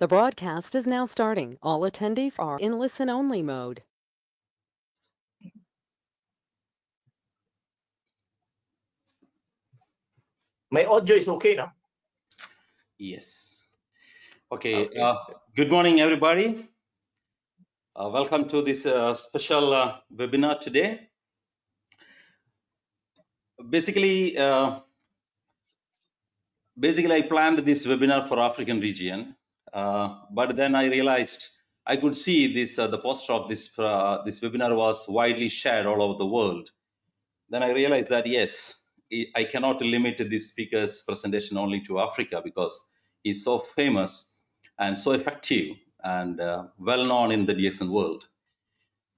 The broadcast is now starting. All attendees are in listen-only mode. My audio is okay now? Yes. Okay. Okay. Good morning, everybody. Welcome to this special webinar today. Basically, I planned this webinar for African region, but then I realized I could see this. The poster of this webinar was widely shared all over the world. Then I realized that yes, I cannot limit this speaker's presentation only to Africa because he's so famous and so effective and well known in the DXN world.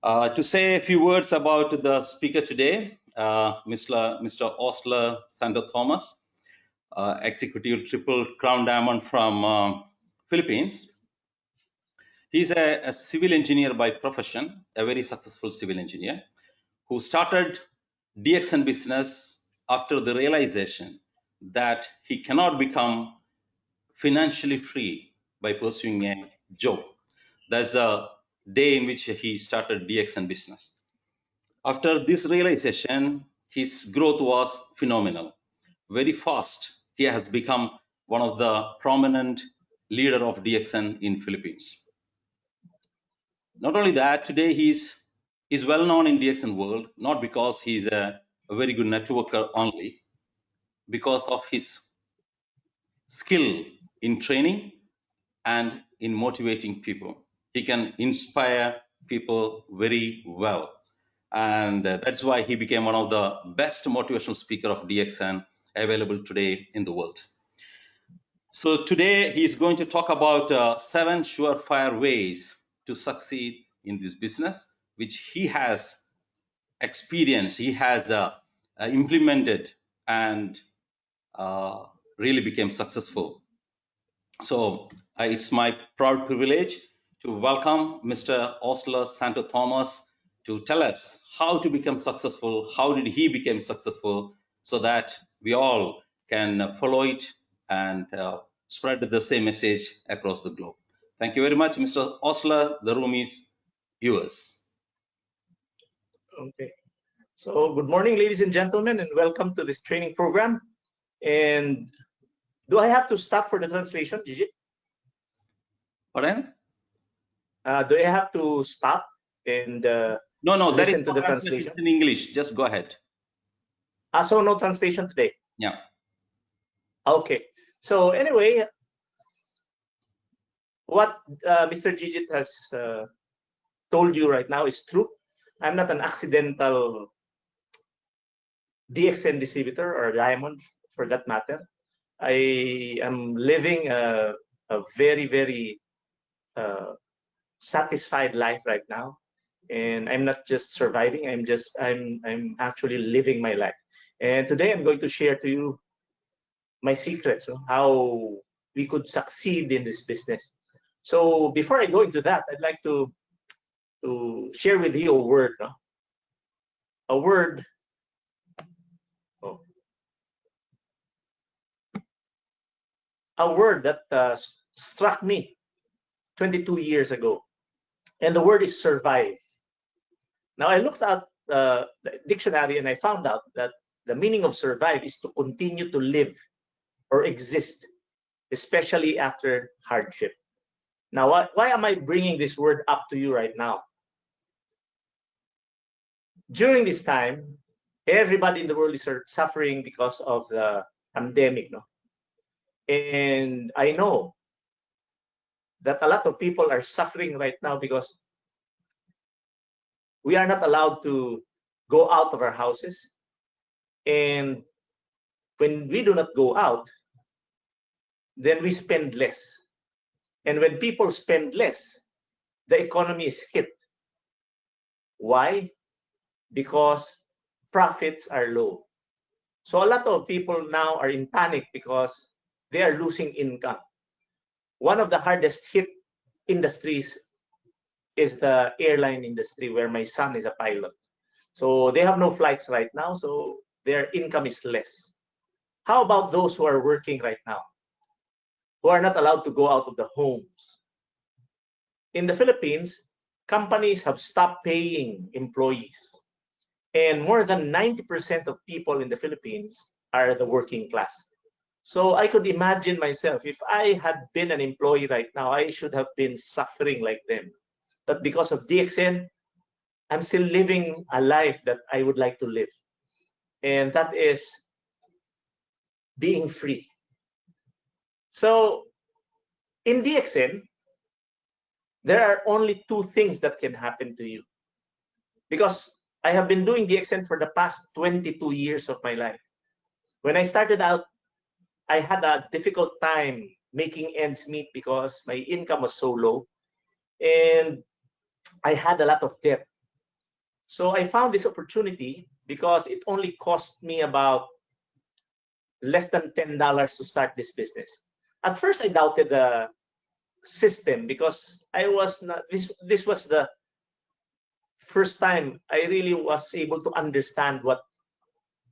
To say a few words about the speaker today, Mr. Osler Sto Tomas, Executive Triple Crown Diamond from Philippines. He's a civil engineer by profession, a very successful civil engineer who started DXN business after the realization that he cannot become financially free by pursuing a job. That's the day in which he started DXN business. After this realization, his growth was phenomenal. Very fast, he has become one of the prominent leader of DXN in Philippines. Not only that, today he's well known in DXN world, not because he's a very good networker only, because of his skill in training and in motivating people. He can inspire people very well. And that's why he became one of the best motivational speaker of DXN available today in the world. So today he's going to talk about 7 surefire ways to succeed in this business, which he has experienced, he has implemented and really became successful. So it's my proud privilege to welcome Mr. Osler Sto Tomas to tell us how to become successful, how did he become successful, so that we all can follow it and spread the same message across the globe. Thank you very much, Mr. Osler. The room is yours. Okay. So good morning, ladies and gentlemen, and welcome to this training program. And do I have to stop for the translation, Gigi? Pardon? Do I have to stop and No, there is listen to no the translation. translation? It's in English. Just go ahead. So no translation today? Yeah. Okay. So anyway, what Mr. Gigit has told you right now is true. I'm not an accidental DXN distributor or diamond for that matter. I am living a very, very satisfied life right now. And I'm not just surviving, I'm actually living my life. And today I'm going to share to you my secrets, how we could succeed in this business. So before I go into that, I'd like to share with you a word. A word. Oh. A word that struck me 22 years ago. And the word is survive. Now I looked at the dictionary and I found out that the meaning of survive is to continue to live or exist, especially after hardship. Now, why am I bringing this word up to you right now? During this time, everybody in the world is suffering because of the pandemic, no? And I know that a lot of people are suffering right now because we are not allowed to go out of our houses. And when we do not go out, then we spend less. And when people spend less, the economy is hit. Why? Because profits are low. So a lot of people now are in panic because they are losing income. One of the hardest hit industries is the airline industry, where my son is a pilot. So they have no flights right now, so their income is less. How about those who are working right now? who are not allowed to go out of the homes. In the Philippines, companies have stopped paying employees, and more than 90% of people in the Philippines are the working class. So I could imagine myself, if I had been an employee right now, I should have been suffering like them. But because of DXN, I'm still living a life that I would like to live. And that is being free. So in DXN, there are only two things that can happen to you. Because I have been doing DXN for the past 22 years of my life. When I started out, I had a difficult time making ends meet because my income was so low and I had a lot of debt. So I found this opportunity because it only cost me about less than $10 to start this business. At first, I doubted the system because I was not, this was the first time I really was able to understand what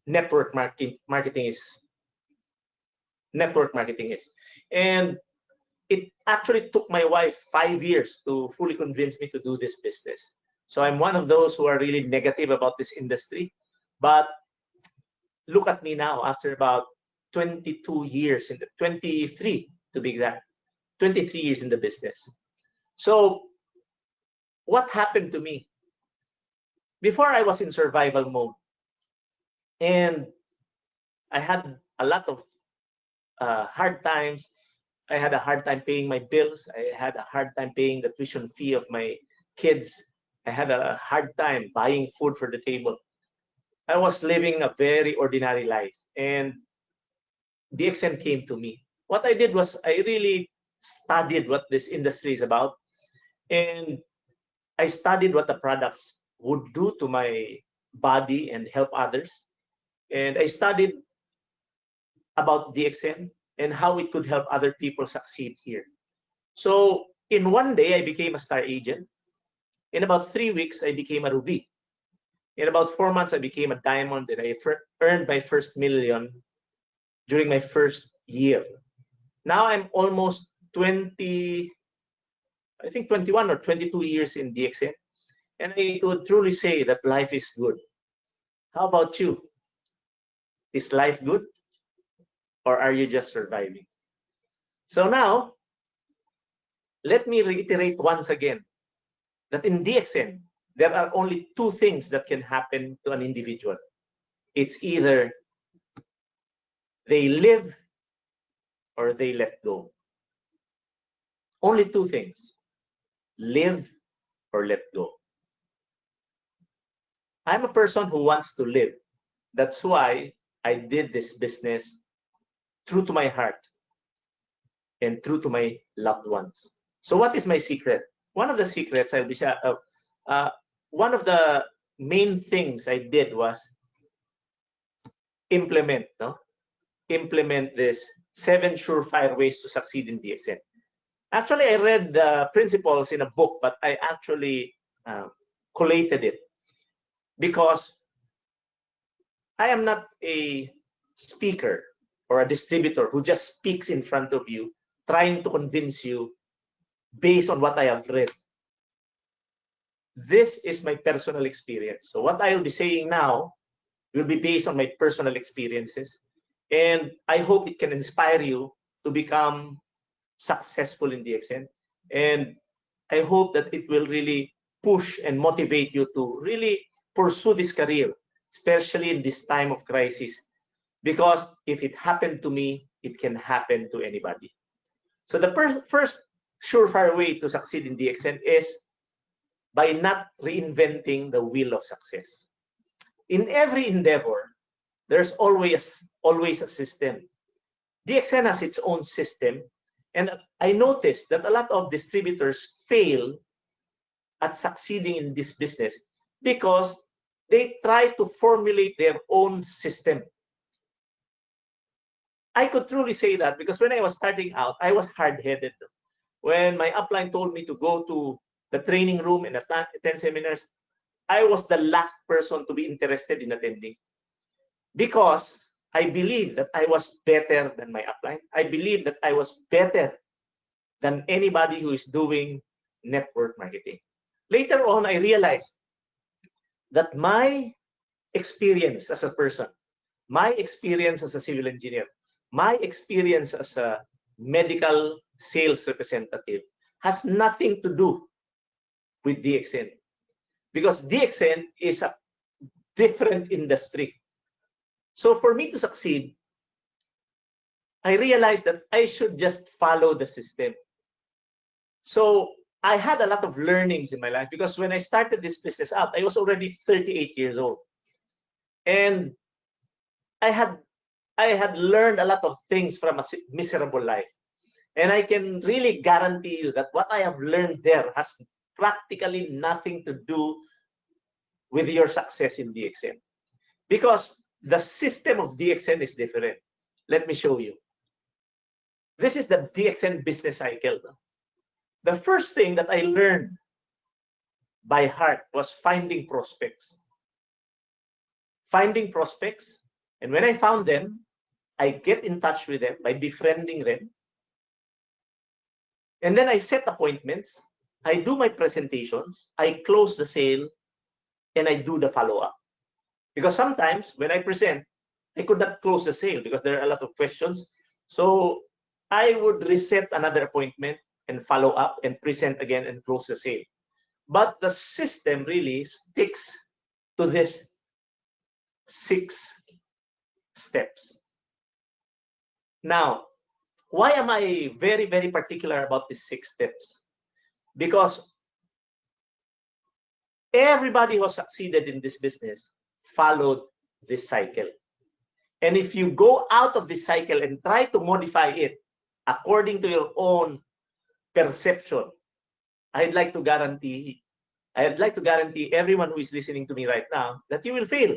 network marketing is. And it actually took my wife 5 years to fully convince me to do this business. So I'm one of those who are really negative about this industry. But look at me now after about 22 years, 23 to be exact, 23 years in the business. So what happened to me? Before I was in survival mode and I had a lot of hard times. I had a hard time paying my bills. I had a hard time paying the tuition fee of my kids. I had a hard time buying food for the table. I was living a very ordinary life, and DXN came to me. What I did was I really studied what this industry is about, and I studied what the products would do to my body and help others. And I studied about DXN and how it could help other people succeed here. So in one day, I became a star agent. In about 3 weeks, I became a ruby. In about 4 months, I became a diamond, and I earned my first million during my first year. Now I'm almost 20, I think 21 or 22 years in DXN, and I could truly say that life is good. How about you? Is life good? Or are you just surviving? So now, let me reiterate once again that in DXN, there are only two things that can happen to an individual. It's either they live or they let go. Only two things, live or let go. I'm a person who wants to live. That's why I did this business true to my heart and true to my loved ones. So what is my secret? One of the secrets I'll be one of the main things I did was implement this 7 surefire ways to succeed in DXN. Actually, I read the principles in a book, but I actually collated it because I am not a speaker or a distributor who just speaks in front of you, trying to convince you based on what I have read. This is my personal experience. So what I'll be saying now will be based on my personal experiences. And I hope it can inspire you to become successful in DXN. And I hope that it will really push and motivate you to really pursue this career, especially in this time of crisis. Because if it happened to me, it can happen to anybody. So the first surefire way to succeed in DXN is by not reinventing the wheel of success. In every endeavor, there's always a system. DXN has its own system, and I noticed that a lot of distributors fail at succeeding in this business because they try to formulate their own system. I could truly say that because when I was starting out, I was hard-headed. When my upline told me to go to the training room and attend seminars, I was the last person to be interested in attending. Because I believe that I was better than my upline. I believe that I was better than anybody who is doing network marketing. Later on, I realized that my experience as a person, my experience as a civil engineer, my experience as a medical sales representative has nothing to do with DXN, because DXN is a different industry. So for me to succeed, I realized that I should just follow the system. So I had a lot of learnings in my life, because when I started this business out, I was already 38 years old. And I had learned a lot of things from a miserable life. And I can really guarantee you that what I have learned there has practically nothing to do with your success in DXN. Because the system of DXN is different. Let me show you. This is the DXN business cycle. The first thing that I learned by heart was finding prospects. Finding prospects, and when I found them, I get in touch with them by befriending them. And then I set appointments, I do my presentations, I close the sale, and I do the follow-up. Because sometimes when I present, I could not close the sale because there are a lot of questions. So I would reset another appointment and follow up and present again and close the sale. But the system really sticks to this 6 steps. Now, why am I very, very particular about these 6 steps? Because everybody who has succeeded in this business followed this cycle. And if you go out of this cycle and try to modify it according to your own perception, I'd like to guarantee everyone who is listening to me right now that you will fail.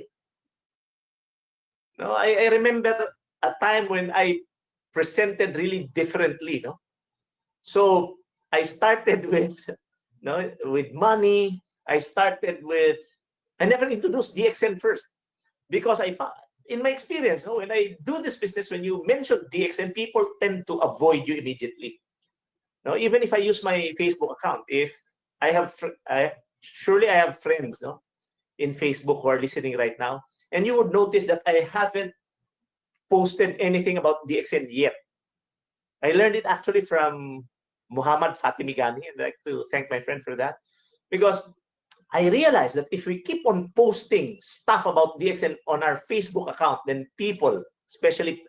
No, I remember a time when I presented really differently. No? So I started with, with money. I never introduced DXN first, because in my experience, when I do this business, when you mention DXN, people tend to avoid you immediately. Even if I use my Facebook account, if I have, surely I have friends in Facebook who are listening right now, and you would notice that I haven't posted anything about DXN yet. I learned it actually from Muhammad Fatimigani, and I'd like to thank my friend for that, because I realized that if we keep on posting stuff about DXN on our Facebook account, then people, especially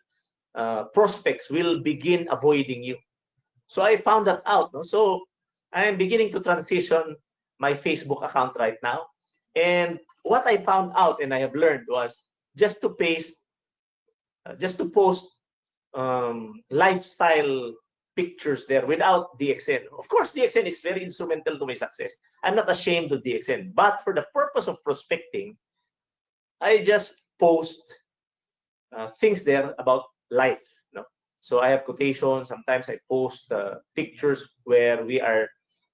prospects, will begin avoiding you. So I found that out. So I am beginning to transition my Facebook account right now. And what I found out and I have learned was just to post lifestyle pictures there without DXN. Of course, DXN is very instrumental to my success. I'm not ashamed of DXN, but for the purpose of prospecting, I just post things there about life. So I have quotations. Sometimes I post pictures where we are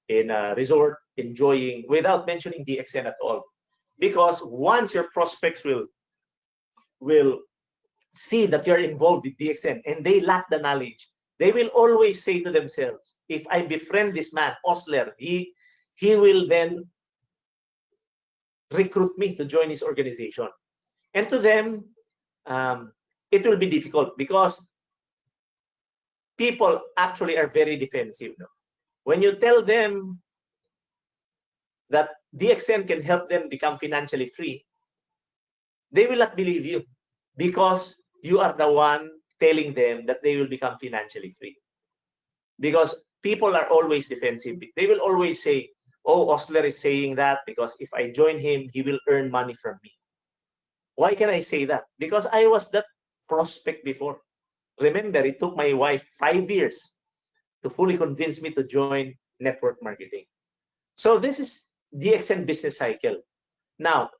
in a resort enjoying without mentioning DXN at all. Because once your prospects will see that you're involved with DXN and they lack the knowledge, they will always say to themselves, if I befriend this man, Osler, he will then recruit me to join his organization. And to them, it will be difficult because people actually are very defensive. When you tell them that DXN can help them become financially free, they will not believe you because you are the one telling them that they will become financially free. Because people are always defensive. They will always say, oh, Osler is saying that because if I join him, he will earn money from me. Why can I say that? Because I was that prospect before. Remember, it took my wife 5 years to fully convince me to join network marketing. So this is DXN business cycle. Now,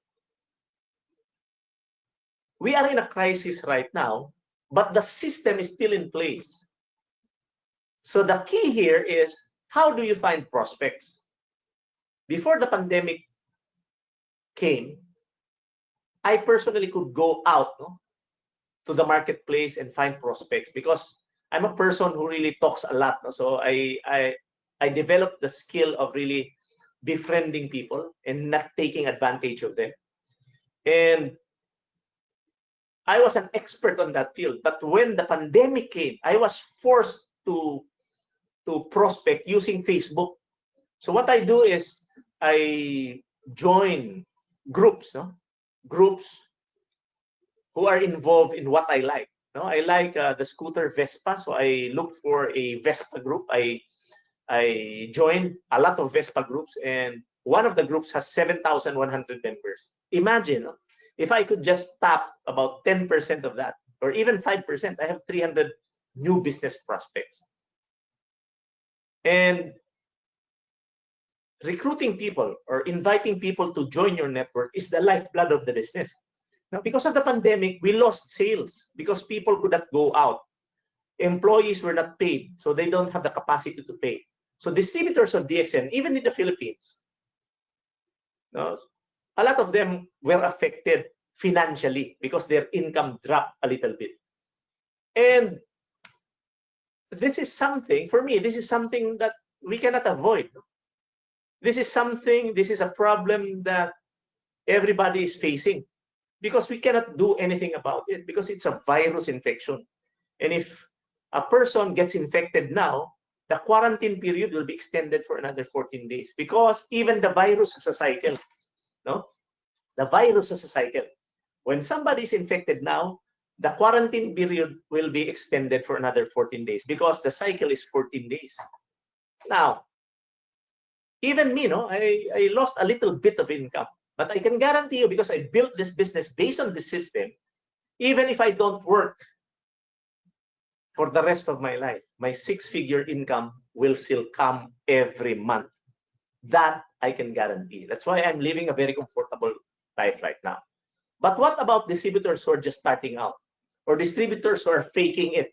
we are in a crisis right now, but the system is still in place. So the key here is, how do you find prospects? Before the pandemic came, I personally could go out to the marketplace and find prospects, because I'm a person who really talks a lot. So I developed the skill of really befriending people and not taking advantage of them. And I was an expert on that field. But when the pandemic came, I was forced to prospect using Facebook. So what I do is I join groups, groups who are involved in what I like. I like the scooter Vespa, so I looked for a Vespa group. I joined a lot of Vespa groups, and one of the groups has 7,100 members. Imagine, if I could just tap about 10% of that, or even 5%, I have 300 new business prospects. And recruiting people or inviting people to join your network is the lifeblood of the business. Now, because of the pandemic, we lost sales because people could not go out. Employees were not paid, so they don't have the capacity to pay. So distributors of DXN, even in the Philippines, a lot of them were affected financially because their income dropped a little bit. And this is something, for me, this is something that we cannot avoid. This is a problem that everybody is facing, because we cannot do anything about it, because it's a virus infection. And if a person gets infected now, the quarantine period will be extended for another 14 days, because even the virus has a cycle. The virus has a cycle. When somebody is infected now, the quarantine period will be extended for another 14 days, because the cycle is 14 days. Now, even me, I lost a little bit of income, but I can guarantee you, because I built this business based on this system, even if I don't work for the rest of my life, my 6-figure income will still come every month. That I can guarantee. That's why I'm living a very comfortable life right now. But what about distributors who are just starting out, or distributors who are faking it?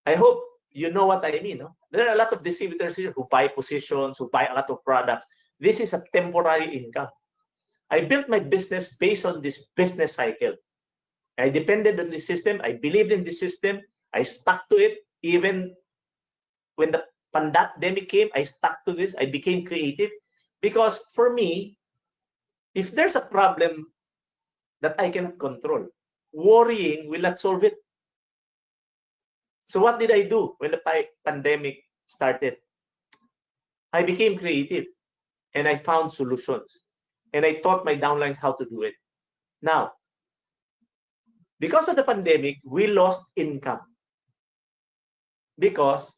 I hope you know what I mean. There are a lot of distributors here who buy positions, who buy a lot of products. This is a temporary income. I built my business based on this business cycle. I depended on the system. I believed in the system. I stuck to it. Even when the pandemic came, I stuck to this. I became creative, because for me, if there's a problem that I cannot control, worrying will not solve it. So what did I do when the pandemic started? I became creative, and I found solutions, and I taught my downlines how to do it. Now, because of the pandemic, we lost income, because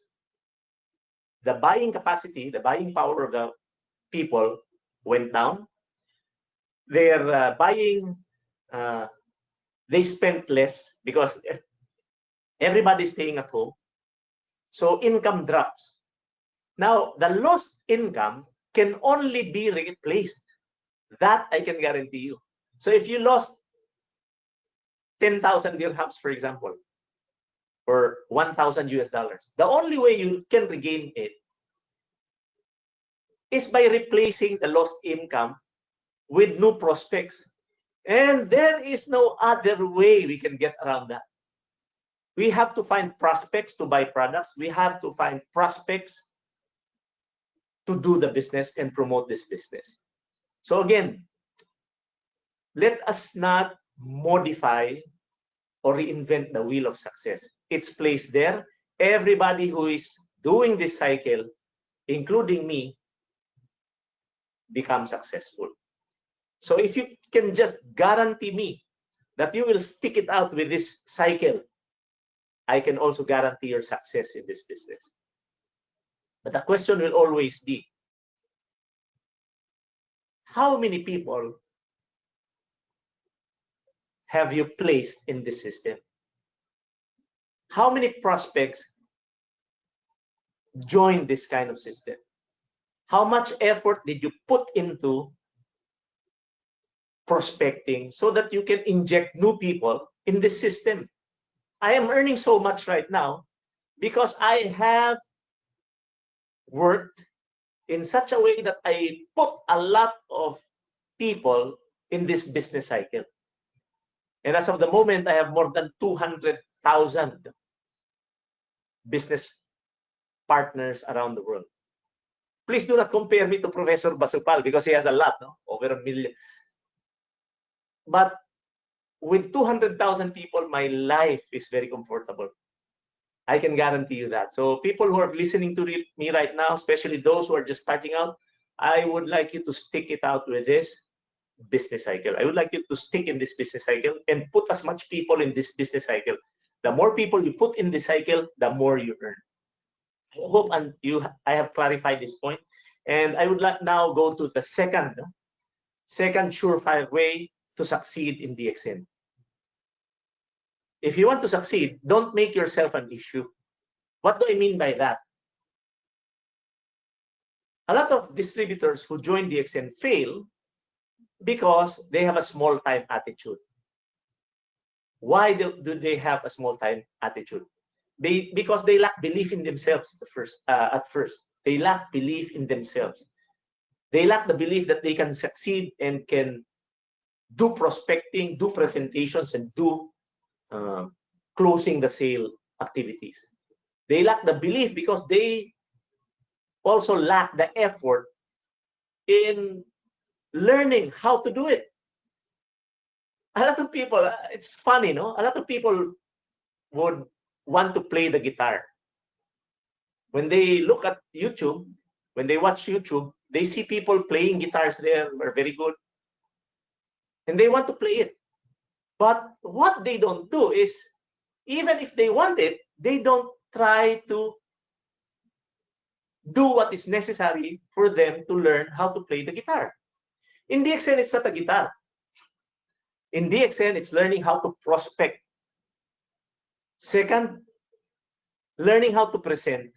the buying capacity, the buying power of the people went down. Their buying, they spent less because everybody's staying at home. So income drops. Now, the lost income can only be replaced. That I can guarantee you. So if you lost 10,000 dirhams, for example, or 1,000 US dollars, the only way you can regain it is by replacing the lost income with new prospects. And there is no other way we can get around that. We have to find prospects to buy products. We have to find prospects to do the business and promote this business. So again, let us not modify or reinvent the wheel of success. It's placed there. Everybody who is doing this cycle, including me, become successful. So if you can just guarantee me that you will stick it out with this cycle, I can also guarantee your success in this business. But the question will always be, how many people have you placed in this system? How many prospects join this kind of system? How much effort did you put into prospecting so that you can inject new people in this system? I am earning so much right now because I have worked in such a way that I put a lot of people in this business cycle. And as of the moment, I have more than 200,000 business partners around the world. Please do not compare me to Professor Basupal because he has a lot, no? Over 1 million. But with 200,000 people, my life is very comfortable. I can guarantee you that. So people who are listening to me right now, especially those who are just starting out, I would like you to stick it out with this business cycle. I would like you to stick in this business cycle and put as much people in this business cycle. The more people you put in this cycle, the more you earn. I hope I have clarified this point. And I would like now go to the second surefire way to succeed in DXN. If you want to succeed, don't make yourself an issue. What do I mean by that? A lot of distributors who join DXN fail because they have a small-time attitude. Why do they have a small-time attitude? Because they lack belief in themselves at first. They lack belief in themselves. They lack the belief that they can succeed and can do prospecting, do presentations, and do closing the sale activities. They lack the belief because they also lack the effort in learning how to do it. A lot of people, it's funny, no? A lot of people would want to play the guitar. When they look at YouTube, when they watch YouTube, they see people playing guitars there who are very good, and they want to play it. But what they don't do is, even if they want it, they don't try to do what is necessary for them to learn how to play the guitar. In DXN, it's not a guitar. In DXN, it's learning how to prospect. Second, learning how to present.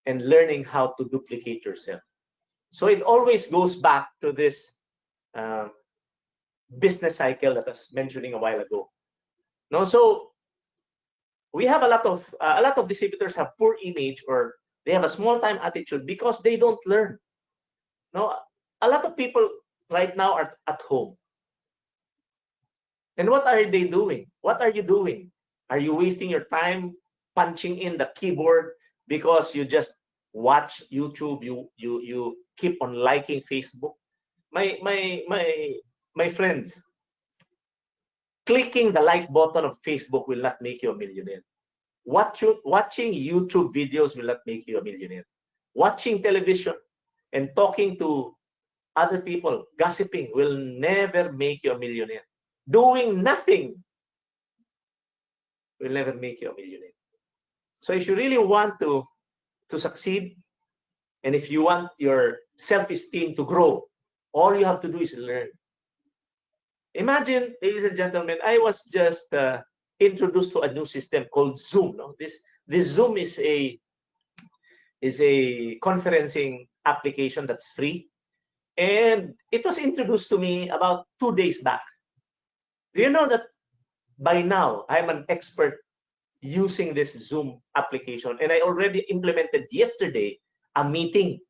And learning how to duplicate yourself. So it always goes back to this business cycle that I was mentioning a while ago. No, so we have a lot of distributors have poor image, or they have a small-time attitude because they don't learn. No, a lot of people right now are at home. And what are they doing? What are you doing? Are you wasting your time punching in the keyboard because you just watch YouTube, you keep on liking Facebook? My friends, clicking the like button of Facebook will not make you a millionaire. Watching YouTube videos will not make you a millionaire. Watching television and talking to other people, gossiping, will never make you a millionaire. Doing nothing will never make you a millionaire. So if you really want to succeed, and if you want your self-esteem to grow, all you have to do is learn. Imagine, ladies and gentlemen, I was just introduced to a new system called Zoom. No? This Zoom is a conferencing application that's free, and it was introduced to me about 2 days back. Do you know that by now I'm an expert using this Zoom application, and I already implemented yesterday a meeting?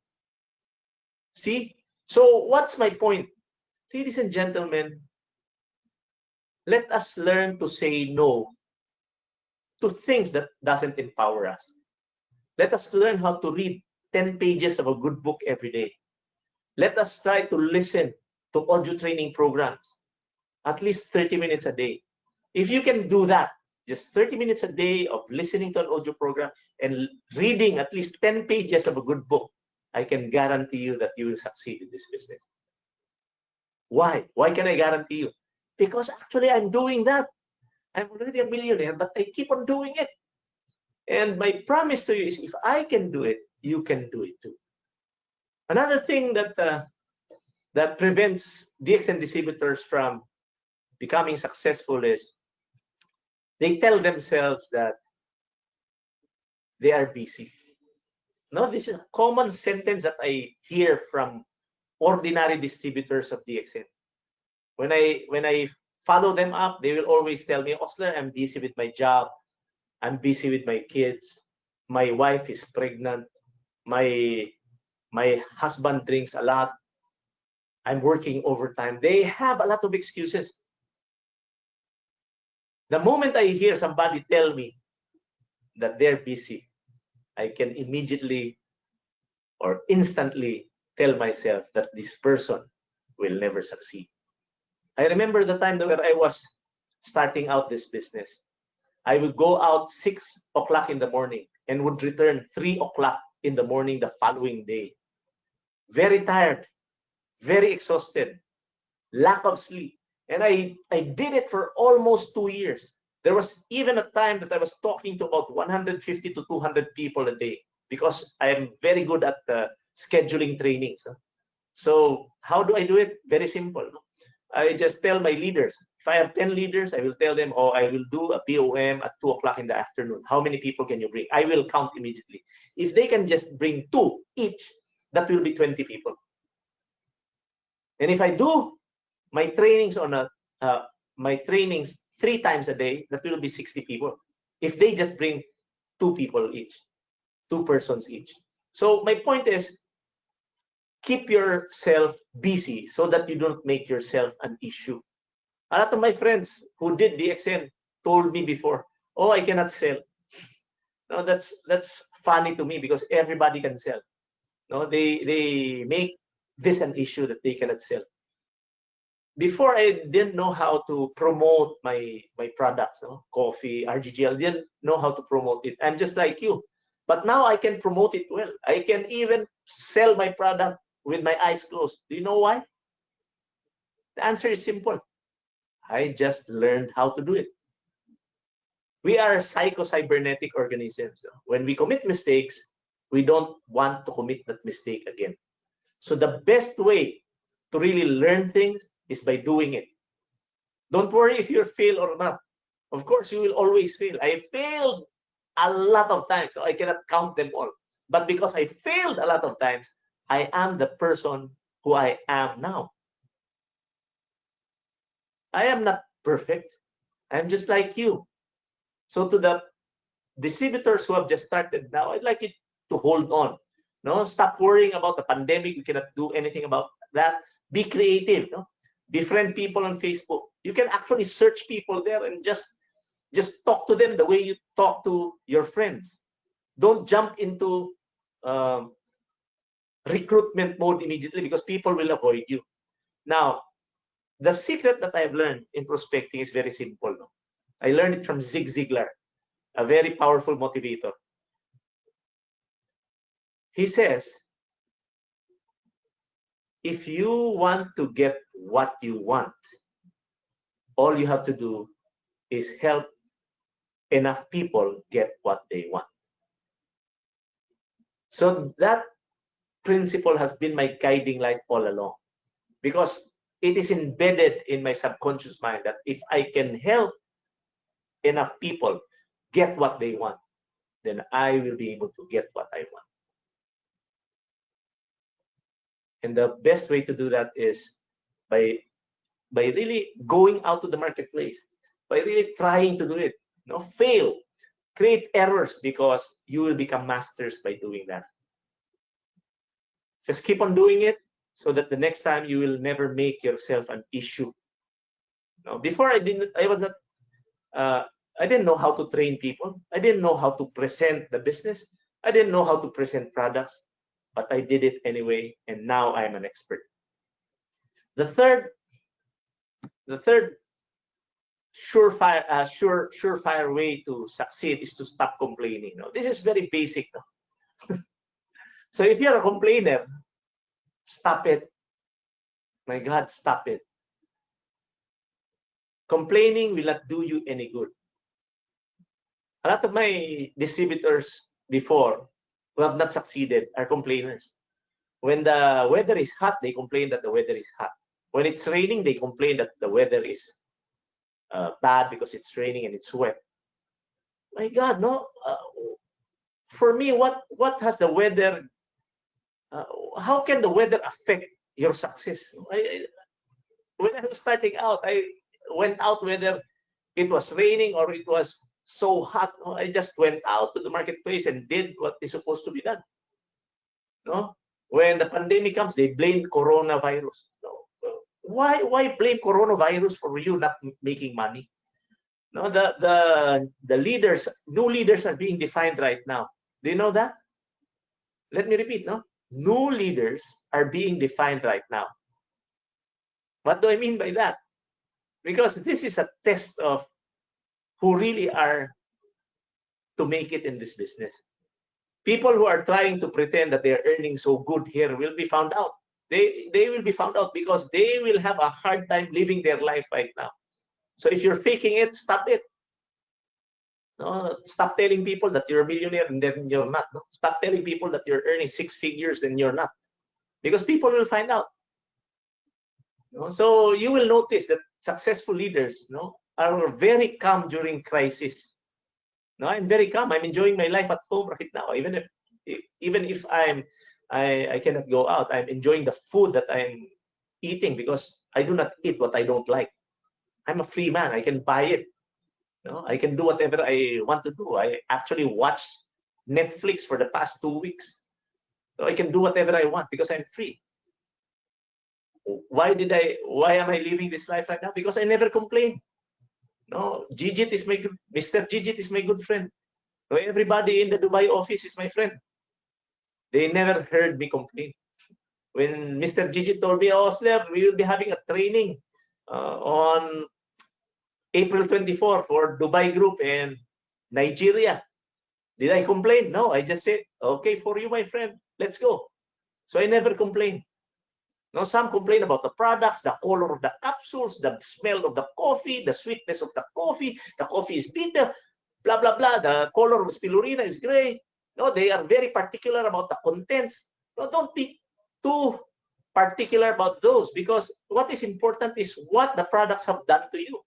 See? So what's my point? Ladies and gentlemen, let us learn to say no to things that doesn't empower us. Let us learn how to read 10 pages of a good book every day. Let us try to listen to audio training programs at least 30 minutes a day. If you can do that, just 30 minutes a day of listening to an audio program and reading at least 10 pages of a good book, I can guarantee you that you will succeed in this business. Why? Why can I guarantee you? Because actually I'm doing that. I'm already a millionaire, but I keep on doing it. And my promise to you is, if I can do it, you can do it too. Another thing that prevents DXN distributors from becoming successful is they tell themselves that they are busy. No, this is a common sentence that I hear from ordinary distributors of DXN. When I follow them up, they will always tell me, Osler, I'm busy with my job. I'm busy with my kids. My wife is pregnant. My husband drinks a lot. I'm working overtime. They have a lot of excuses. The moment I hear somebody tell me that they're busy, I can immediately or instantly tell myself that this person will never succeed. I remember the time where I was starting out this business. I would go out 6 o'clock in the morning and would return 3 o'clock in the morning the following day. Very tired, very exhausted, lack of sleep. And I did it for almost 2 years. There was even a time that I was talking to about 150 to 200 people a day because I am very good at scheduling trainings. So how do I do it? Very simple. I just tell my leaders. If I have 10 leaders, I will tell them, oh, I will do a BOM at 2 o'clock in the afternoon. How many people can you bring? I will count immediately. If they can just bring 2 each, that will be 20 people. And if I do my trainings my trainings 3 times a day, that will be 60 people. If they just bring 2 people each, 2 persons each. So my point is, keep yourself busy so that you don't make yourself an issue. A lot of my friends who did DXN told me before, oh, I cannot sell. No, that's funny to me because everybody can sell. No, they make this an issue that they cannot sell. Before, I didn't know how to promote my products, coffee, RGGL. I didn't know how to promote it. I'm just like you. But now I can promote it well. I can even sell my product with my eyes closed. Do you know why? The answer is simple. I just learned how to do it. We are psycho-cybernetic organisms. When we commit mistakes, we don't want to commit that mistake again. So the best way to really learn things is by doing it. Don't worry if you fail or not. Of course, you will always fail. I failed a lot of times, so I cannot count them all. But because I failed a lot of times, I am the person who I am now. I am not perfect. I'm just like you. So to the distributors who have just started now, I'd like you to hold on. No, stop worrying about the pandemic. We cannot do anything about that. Be creative. No? Befriend people on Facebook. You can actually search people there and just talk to them the way you talk to your friends. Don't jump into recruitment mode immediately because people will avoid you. Now, the secret that I've learned in prospecting is very simple. No? I learned it from Zig Ziglar, a very powerful motivator. He says, if you want to get what you want, all you have to do is help enough people get what they want. So that principle has been my guiding light all along, because it is embedded in my subconscious mind that if I can help enough people get what they want, then I will be able to get what I want. And the best way to do that is by really going out to the marketplace, by really trying to do it. Fail, create errors, because you will become masters by doing that. Just keep on doing it so that the next time you will never make yourself an issue. Before I didn't know how to train people. I didn't know how to present the business. I didn't know how to present products, but I did it anyway, and now I'm an expert. The third surefire way to succeed is to stop complaining. This is very basic. So if you're a complainer, stop it. My God, stop it. Complaining will not do you any good. A lot of my distributors before who have not succeeded are complainers. When the weather is hot, they complain that the weather is hot. When it's raining, they complain that the weather is bad because it's raining and it's wet. My God, no. For me, what has the weather? How can the weather affect your success? When I was starting out, I went out whether it was raining or it was so hot. I just went out to the marketplace and did what is supposed to be done. When the pandemic comes, they blame coronavirus. Why blame coronavirus for you not making money? No, the leaders, new leaders are being defined right now. Do you know that? Let me repeat, no? New leaders are being defined right now. What do I mean by that? Because this is a test of who really are to make it in this business. People who are trying to pretend that they're earning so good here will be found out. They will be found out because they will have a hard time living their life right now. So if you're faking it, stop it. No, stop telling people that you're a millionaire and then you're not. No? Stop telling people that you're earning 6 figures and you're not, because people will find out. No? So you will notice that successful leaders, no, are very calm during crisis. No, I'm very calm. I'm enjoying my life at home right now. Even if I cannot go out, I'm enjoying the food that I'm eating because I do not eat what I don't like. I'm a free man. I can buy it. No, I can do whatever I want to do. I actually watched Netflix for the past 2 weeks. So I can do whatever I want because I'm free. Why am I living this life right now? Because I never complain. No, Gigit is my good, Mr. Gigit is my good friend. So everybody in the Dubai office is my friend. They never heard me complain. When Mr. Gigit told me, oh, Osler, we will be having a training on April 24 for Dubai Group and Nigeria. Did I complain? No, I just said, okay, for you, my friend, let's go. So I never complain. No, some complain about the products, the color of the capsules, the smell of the coffee, the sweetness of the coffee is bitter, blah, blah, blah. The color of spirulina is gray. No, they are very particular about the contents. No, don't be too particular about those, because what is important is what the products have done to you.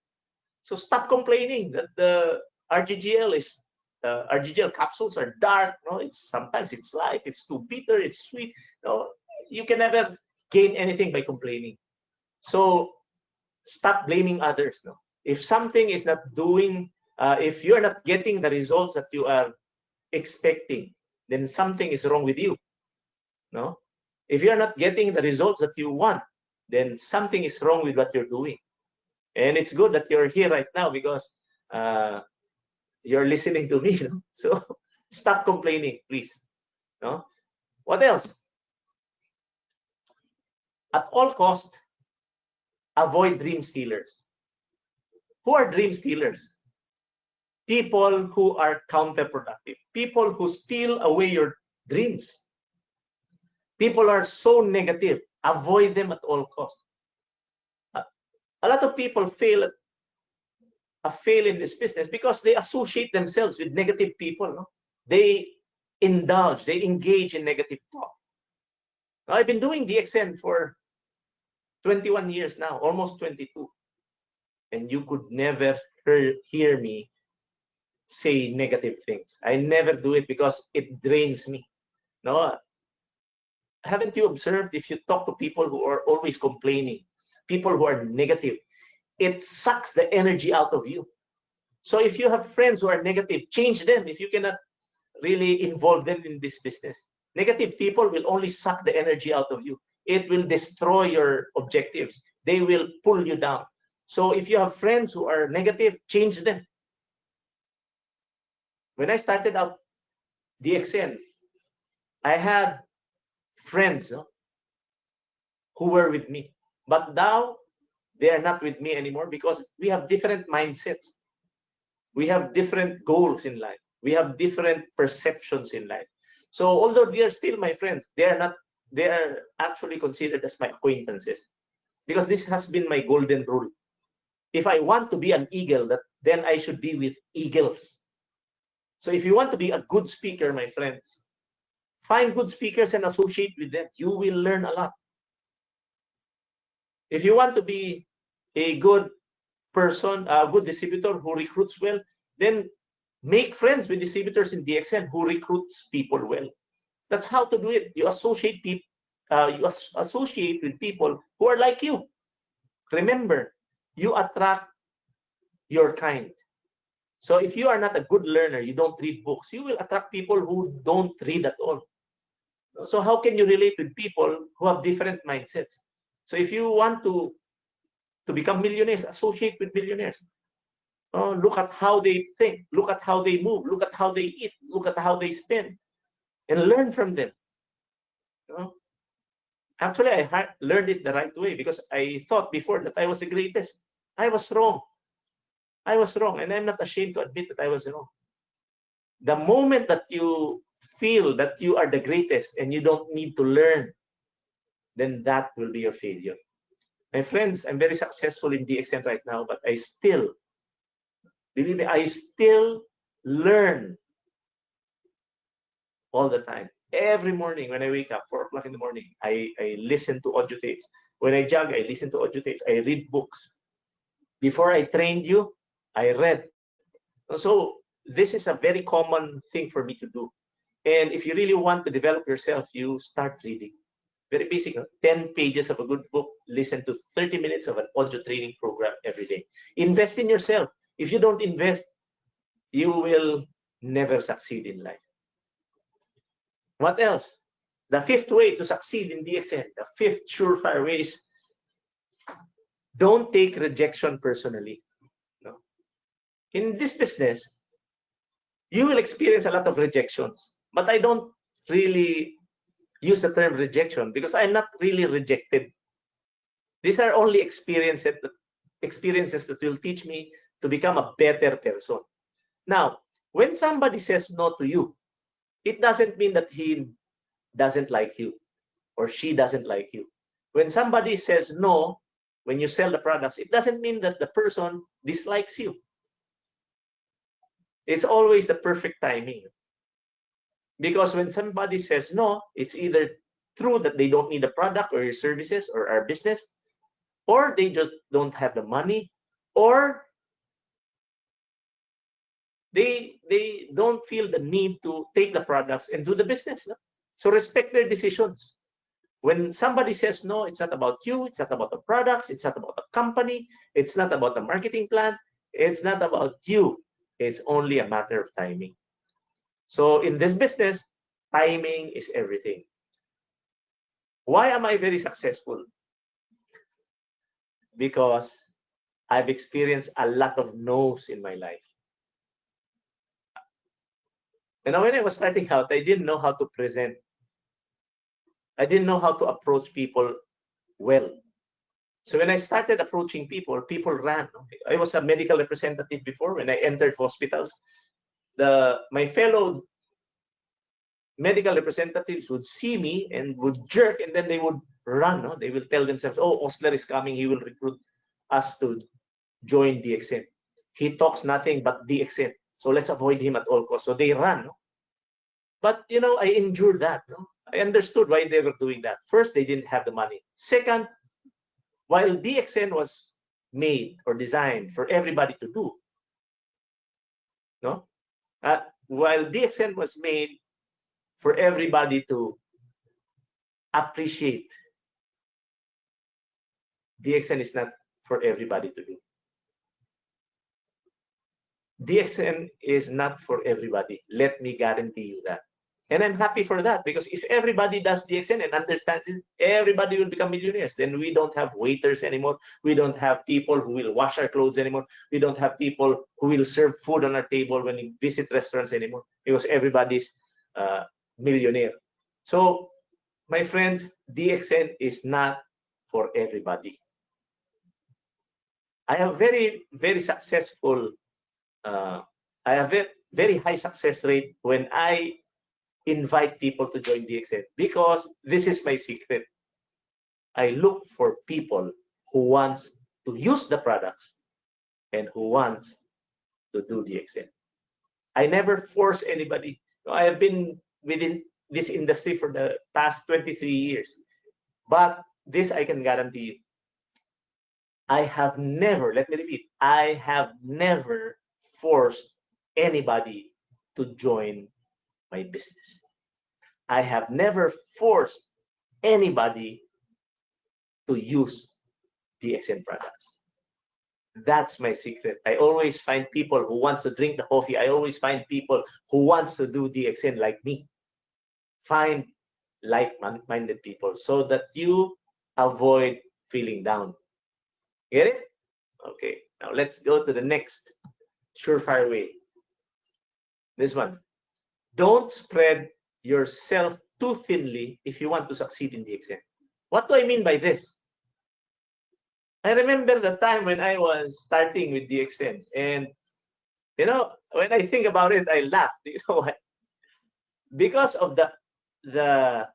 So stop complaining that the RGGL capsules are dark. No, sometimes it's light, it's too bitter, it's sweet. No, you can never gain anything by complaining. So stop blaming others. No, if something is not doing, if you're not getting the results that you are expecting, then something is wrong with you. No, if you're not getting the results that you want, then something is wrong with what you're doing. And it's good that you're here right now because you're listening to me. No? So stop complaining, please. No? What else? At all cost, avoid dream stealers. Who are dream stealers? People who are counterproductive. People who steal away your dreams. People are so negative. Avoid them at all costs. A lot of people fail in this business because they associate themselves with negative people. No? They engage in negative talk. Now, I've been doing DXN for 21 years now, almost 22. And you could never hear me say negative things. I never do it because it drains me. No, haven't you observed, if you talk to people who are always complaining, people who are negative, it sucks the energy out of you. So if you have friends who are negative, change them if you cannot really involve them in this business. Negative people will only suck the energy out of you. It will destroy your objectives. They will pull you down. So if you have friends who are negative, change them. When I started out DXN, I had friends who were with me. But now, they are not with me anymore because we have different mindsets. We have different goals in life. We have different perceptions in life. So although they are still my friends, they are actually considered as my acquaintances, because this has been my golden rule. If I want to be an eagle, then I should be with eagles. So if you want to be a good speaker, my friends, find good speakers and associate with them. You will learn a lot. If you want to be a good person, a good distributor who recruits well, then make friends with distributors in DXN who recruits people well. That's how to do it. You associate people. You associate with people who are like you. Remember, you attract your kind. So if you are not a good learner, you don't read books, you will attract people who don't read at all. So how can you relate with people who have different mindsets? So if you want to to become millionaires, associate with millionaires. Oh, look at how they think, look at how they move, look at how they eat, look at how they spend, and learn from them. You know? Actually, I learned it the right way because I thought before that I was the greatest. I was wrong. I was wrong, and I'm not ashamed to admit that I was wrong. The moment that you feel that you are the greatest and you don't need to learn, then that will be your failure. My friends, I'm very successful in DXN right now, but I still, believe me, I still learn all the time. Every morning when I wake up, 4 o'clock in the morning, I listen to audio tapes. When I jog, I listen to audio tapes. I read books. Before I trained you, I read. So this is a very common thing for me to do. And if you really want to develop yourself, you start reading. Very basic, 10 pages of a good book, listen to 30 minutes of an audio training program every day. Invest in yourself. If you don't invest, you will never succeed in life. What else? The fifth way to succeed in DXN, the fifth surefire way is don't take rejection personally. No? In this business, you will experience a lot of rejections, but I don't really use the term rejection because I'm not really rejected. These are only experiences that will teach me to become a better person. Now, when somebody says no to you, it doesn't mean that he doesn't like you or she doesn't like you. When somebody says no, when you sell the products, it doesn't mean that the person dislikes you. It's always the perfect timing. Because when somebody says no, it's either true that they don't need the product or your services or our business, or they just don't have the money, or they don't feel the need to take the products and do the business. No? So respect their decisions. When somebody says no, it's not about you, it's not about the products, it's not about the company, it's not about the marketing plan, it's not about you. It's only a matter of timing. So in this business, timing is everything. Why am I very successful? Because I've experienced a lot of no's in my life. And when I was starting out, I didn't know how to present. I didn't know how to approach people well. So when I started approaching people, people ran. I was a medical representative before. When I entered hospitals, my fellow medical representatives would see me and would jerk, and then they would run. No? They will tell themselves, oh, Osler is coming. He will recruit us to join DXN. He talks nothing but DXN. So let's avoid him at all costs. So they run. No? But, I endured that. No? I understood why they were doing that. First, they didn't have the money. Second, while DXN was made or designed for everybody to do, no? While DXN was made for everybody to appreciate, DXN is not for everybody to do. DXN is not for everybody. Let me guarantee you that. And I'm happy for that, because if everybody does DXN and understands it, everybody will become millionaires. Then we don't have waiters anymore. We don't have people who will wash our clothes anymore. We don't have people who will serve food on our table when we visit restaurants anymore, because everybody's millionaire. So, my friends, DXN is not for everybody. I have very, very successful, I have a very high success rate when I invite people to join DXN, because this is my secret. I look for people who wants to use the products and who wants to do DXN. I never force anybody. I have been within this industry for the past 23 years. But this I can guarantee you. I have never, let me repeat, I have never forced anybody to join my business. I have never forced anybody to use DXN products. That's my secret. I always find people who wants to drink the coffee. I always find people who wants to do DXN like me. Find like-minded people so that you avoid feeling down. Get it? Okay. Now let's go to the next surefire way. This one. Don't spread yourself too thinly if you want to succeed in DXN. What do I mean by this? I remember the time when I was starting with DXN, and you know, when I think about it, I laugh. You know what? Because of the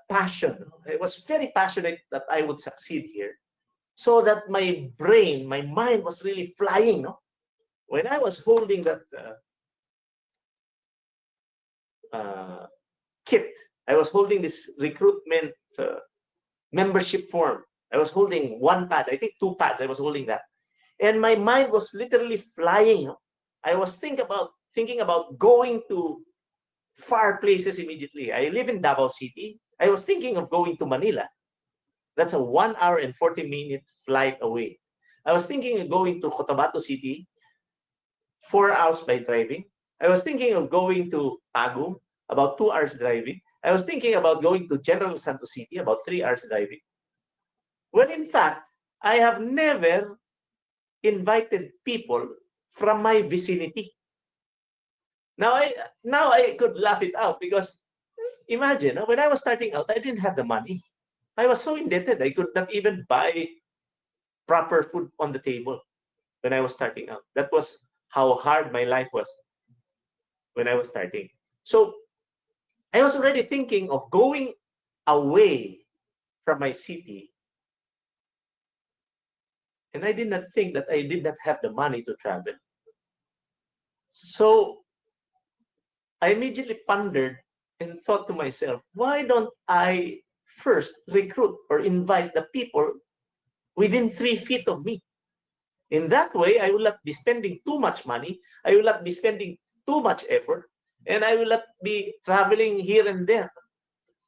passion. I was very passionate that I would succeed here, so that my brain, my mind was really flying. No, when I was holding that kit, I was holding this recruitment membership form. I was holding one pad, I think two pads. I was holding that, and my mind was literally flying. I was thinking about going to far places immediately. I live in Davao City. I was thinking of going to Manila. That's a 1 hour and 40-minute flight away. I was thinking of going to Cotabato City, 4 hours by driving. I was thinking of going to Tagum, about 2 hours driving. I was thinking about going to General Santos City, about 3 hours driving. When in fact, I have never invited people from my vicinity. Now I could laugh it out, because imagine, when I was starting out, I didn't have the money. I was so indebted. I could not even buy proper food on the table when I was starting out. That was how hard my life was when I was starting. So I was already thinking of going away from my city, and I did not think that I did not have the money to travel. So I immediately pondered and thought to myself, why don't I first recruit or invite the people within 3 feet of me? In that way, I will not be spending too much money. I will not be spending too much effort, and I will not be traveling here and there.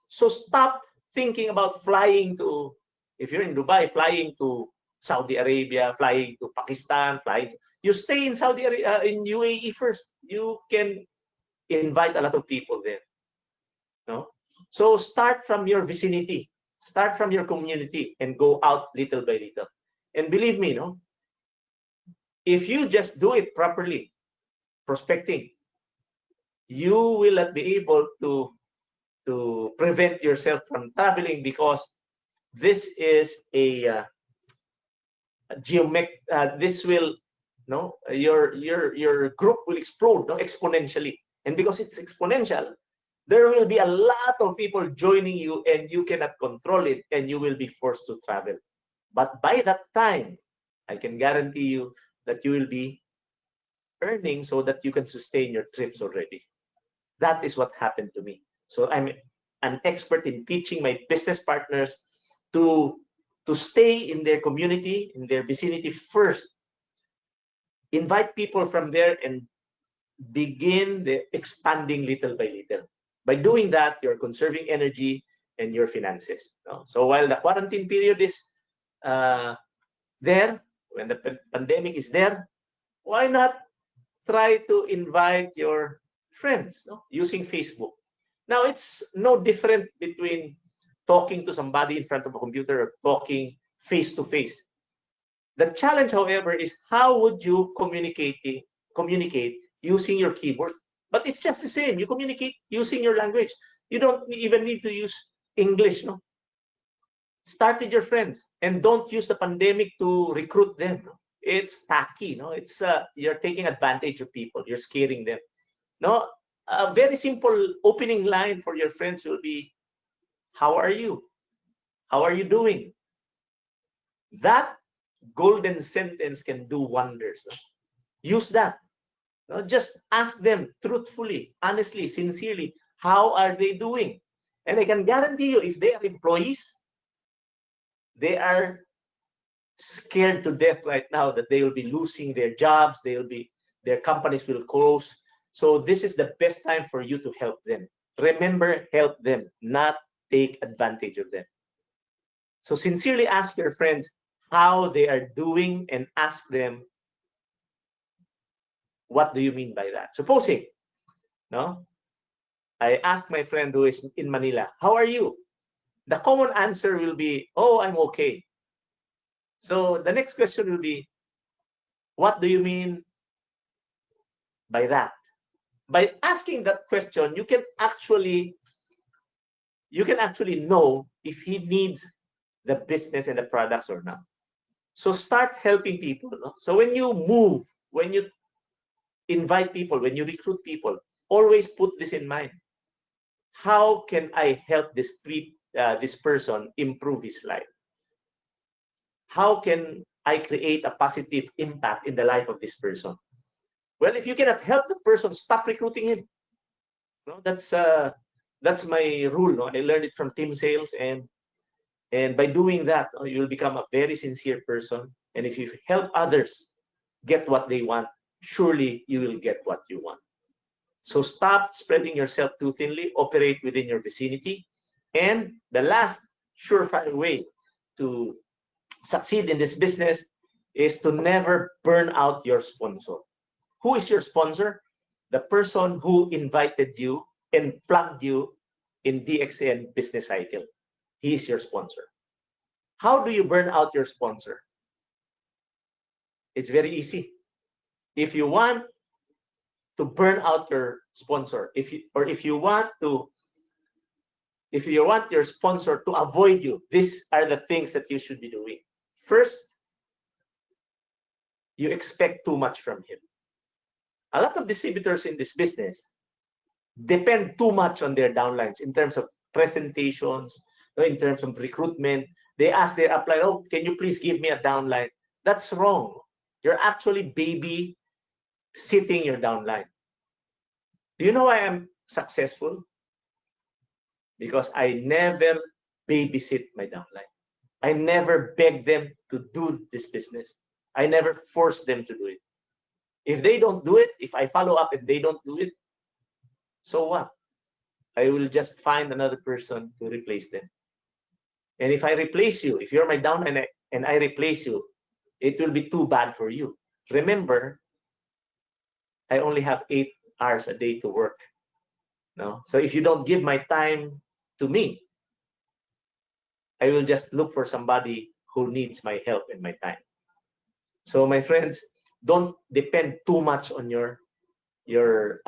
So stop thinking about flying to, if you're in Dubai, flying to Saudi Arabia, flying to Pakistan, you stay in Saudi Arabia, in UAE first. You can invite a lot of people there. No? So start from your vicinity, start from your community, and go out little by little. And believe me, no, if you just do it properly, prospecting, you will not be able to prevent yourself from traveling, because this is a this will, no, your group will explode, no, exponentially. And because it's exponential, there will be a lot of people joining you, and you cannot control it, and you will be forced to travel. But by that time, I can guarantee you that you will be earning so that you can sustain your trips already. That is what happened to me. So I'm an expert in teaching my business partners to stay in their community, in their vicinity first. Invite people from there and begin the expanding little by little. By doing that, you're conserving energy and your finances. So while the quarantine period is there, when the pandemic is there, why not try to invite your friends, no, using Facebook? Now, it's no different between talking to somebody in front of a computer or talking face to face. The challenge, however, is how would you communicate using your keyboard? But it's just the same. You communicate using your language. You don't even need to use English, no? Start with your friends, and don't use the pandemic to recruit them. It's tacky, no? It's you're taking advantage of people. You're scaring them. No, a very simple opening line for your friends will be, "How are you? How are you doing?" That golden sentence can do wonders. No? Use that. No? Just ask them truthfully, honestly, sincerely, how are they doing? And I can guarantee you, if they are employees, they are scared to death right now that they will be losing their jobs, their companies will close. So this is the best time for you to help them. Remember, help them, not take advantage of them. So sincerely ask your friends how they are doing, and ask them, what do you mean by that? Supposing, no, I ask my friend who is in Manila, how are you? The common answer will be, oh, I'm okay. So the next question will be, what do you mean by that? By asking that question, you can actually know if he needs the business and the products or not. So start helping people. No? So when you move, when you invite people, when you recruit people, always put this in mind. How can I help this person improve his life? How can I create a positive impact in the life of this person? Well, if you cannot help the person, stop recruiting him. No, that's my rule. No? I learned it from team sales, and by doing that, you'll become a very sincere person. And if you help others get what they want, surely you will get what you want. So stop spreading yourself too thinly, operate within your vicinity. And the last surefire way to succeed in this business is to never burn out your sponsor. Who is your sponsor? The person who invited you and plugged you in DXN business cycle. He is your sponsor. How do you burn out your sponsor? It's very easy. If you want to burn out your sponsor, if you want your sponsor to avoid you, these are the things that you should be doing. First, you expect too much from him. A lot of distributors in this business depend too much on their downlines in terms of presentations, in terms of recruitment. They ask their upline, oh, can you please give me a downline? That's wrong. You're actually baby sitting your downline. Do you know why I'm successful? Because I never babysit my downline. I never beg them to do this business. I never force them to do it. If they don't do it, if I follow up and they don't do it, so what? I will just find another person to replace them. And if I replace you, if you're my downline and I replace you, it will be too bad for you. Remember, I only have 8 hours a day to work. No? So if you don't give my time to me, I will just look for somebody who needs my help and my time. So my friends, don't depend too much on your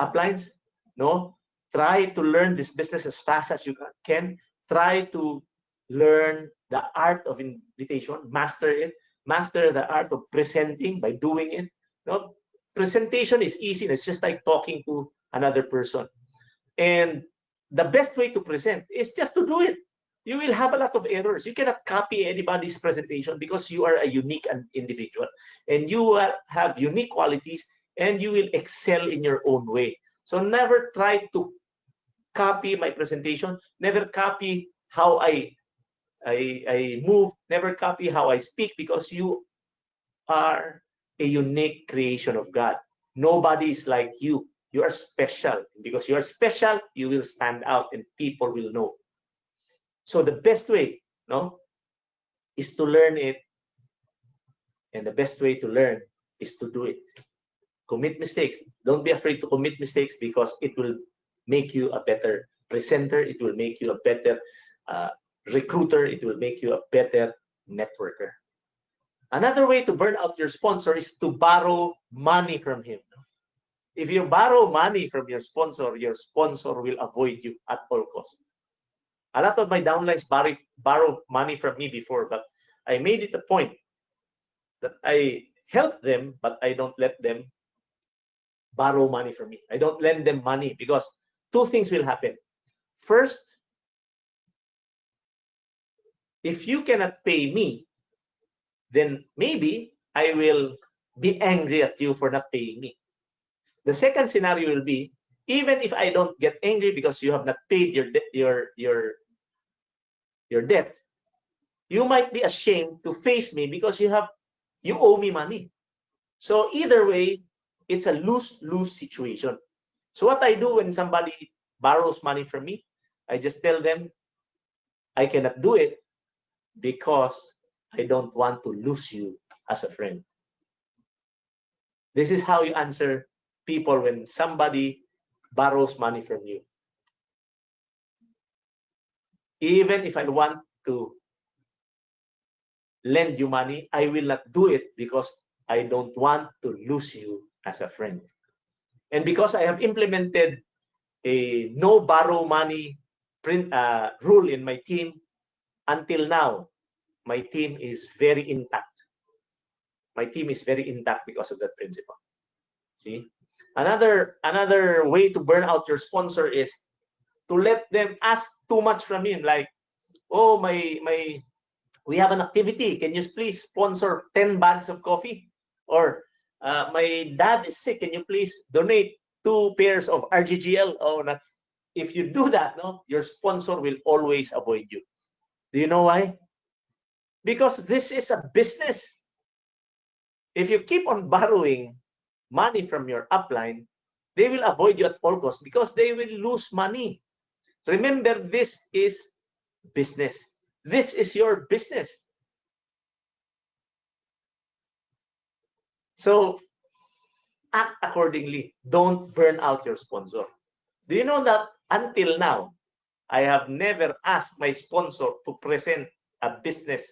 uplines. No, try to learn this business as fast as you can. Try to learn the art of invitation, master it, master the art of presenting by doing it. No, presentation is easy. It's just like talking to another person. And the best way to present is just to do it. You will have a lot of errors. You cannot copy anybody's presentation because you are a unique individual and you will have unique qualities and you will excel in your own way. So never try to copy my presentation. Never copy how I move. Never copy how I speak, because you are a unique creation of God. Nobody is like you. You are special. Because you are special, you will stand out and people will know. So the best way, no, is to learn it. And the best way to learn is to do it. Commit mistakes. Don't be afraid to commit mistakes, because it will make you a better presenter. It will make you a better recruiter. It will make you a better networker. Another way to burn out your sponsor is to borrow money from him. If you borrow money from your sponsor will avoid you at all costs. A lot of my downlines borrow money from me before, but I made it a point that I help them, but I don't let them borrow money from me. I don't lend them money, because 2 things will happen. First, if you cannot pay me, then maybe I will be angry at you for not paying me. The second scenario will be, even if I don't get angry because you have not paid your debt, you might be ashamed to face me because you owe me money. So either way, it's a lose-lose situation. So what I do when somebody borrows money from me, I just tell them I cannot do it because I don't want to lose you as a friend. This is how you answer people when somebody borrows money from you. Even if I want to lend you money, I will not do it because I don't want to lose you as a friend. And because I have implemented a no borrow money rule in my team, until now, my team is very intact. My team is very intact because of that principle. See, another way to burn out your sponsor is to let them ask too much from him, like, oh, we have an activity, can you please sponsor 10 bags of coffee? Or my dad is sick, can you please donate 2 pairs of RGGL? Oh, that's, if you do that, no, your sponsor will always avoid you. Do you know why? Because this is a business. If you keep on borrowing money from your upline, they will avoid you at all costs because they will lose money. Remember, this is business. This is your business. So act accordingly. Don't burn out your sponsor. Do you know that until now, I have never asked my sponsor to present a business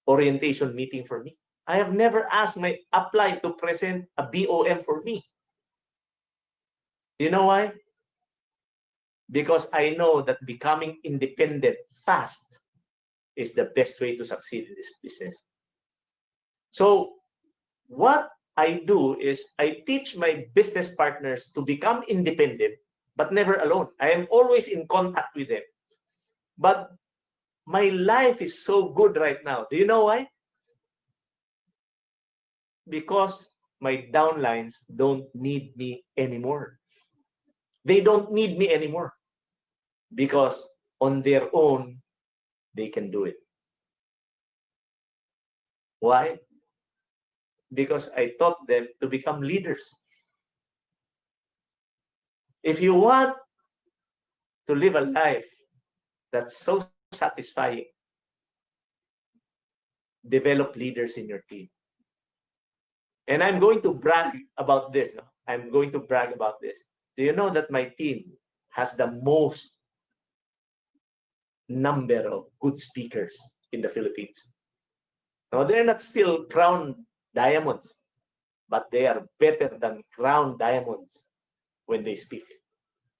orientation meeting for me? I have never asked my upline to present a BOM for me. Do you know why? Because I know that becoming independent fast is the best way to succeed in this business. So what I do is I teach my business partners to become independent, but never alone. I am always in contact with them. But my life is so good right now. Do you know why? Because my downlines don't need me anymore. They don't need me anymore because on their own, they can do it. Why? Because I taught them to become leaders. If you want to live a life that's so satisfying, develop leaders in your team. And I'm going to brag about this. No? I'm going to brag about this. Do you know that my team has the most number of good speakers in the Philippines? Now, they're not still crown diamonds, but they are better than crown diamonds when they speak.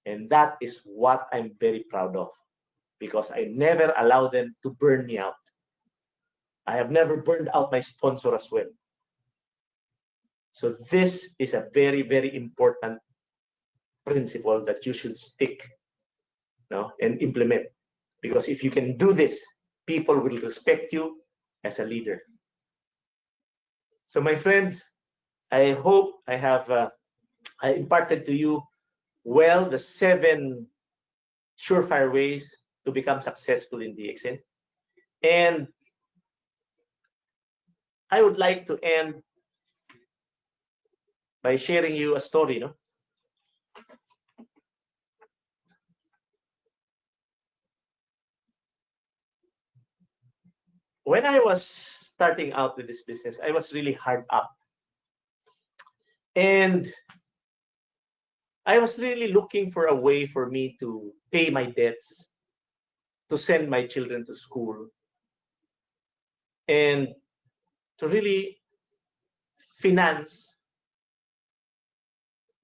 And that is what I'm very proud of, because I never allow them to burn me out. I have never burned out my sponsor as well. So this is a very, very important principle that you should stick, and implement. Because if you can do this, people will respect you as a leader. So my friends, I hope I have I imparted to you well the 7 surefire ways to become successful in DXN. And I would like to end by sharing you a story. When I was starting out with this business, I was really hard up. And I was really looking for a way for me to pay my debts, to send my children to school, and to really finance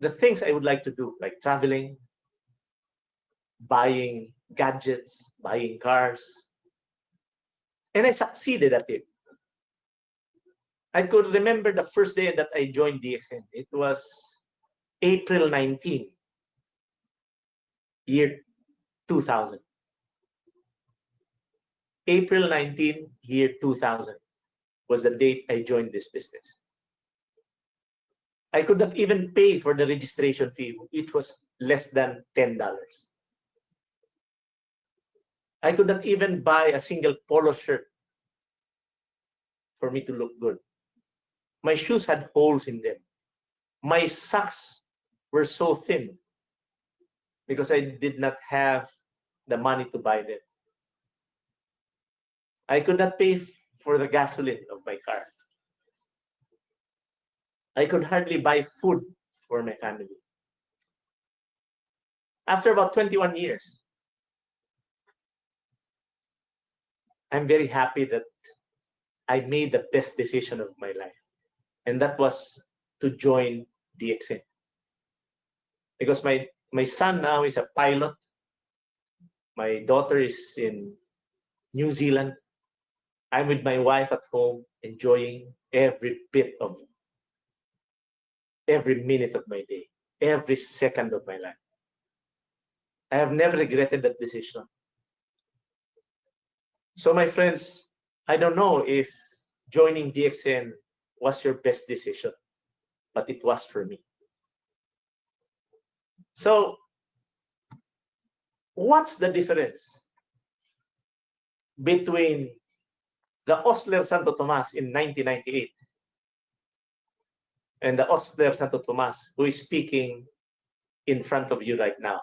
the things I would like to do, like traveling, buying gadgets, buying cars. And I succeeded at it. I could remember the first day that I joined DXN. It was April 19, year 2000. April 19, year 2000 was the date I joined this business. I could not even pay for the registration fee. It was less than $10. I could not even buy a single polo shirt for me to look good. My shoes had holes in them. My socks were so thin because I did not have the money to buy them. I could not pay for the gasoline of my car. I could hardly buy food for my family. After about 21 years, I'm very happy that I made the best decision of my life, and that was to join DXN. Because my son now is a pilot. My daughter is in New Zealand. I'm with my wife at home, enjoying every minute of my day, every second of my life. I have never regretted that decision. So my friends, I don't know if joining DXN was your best decision, but it was for me. So what's the difference between the Osler Sto Tomas in 1998 and the Osler Sto Tomas who is speaking in front of you right now?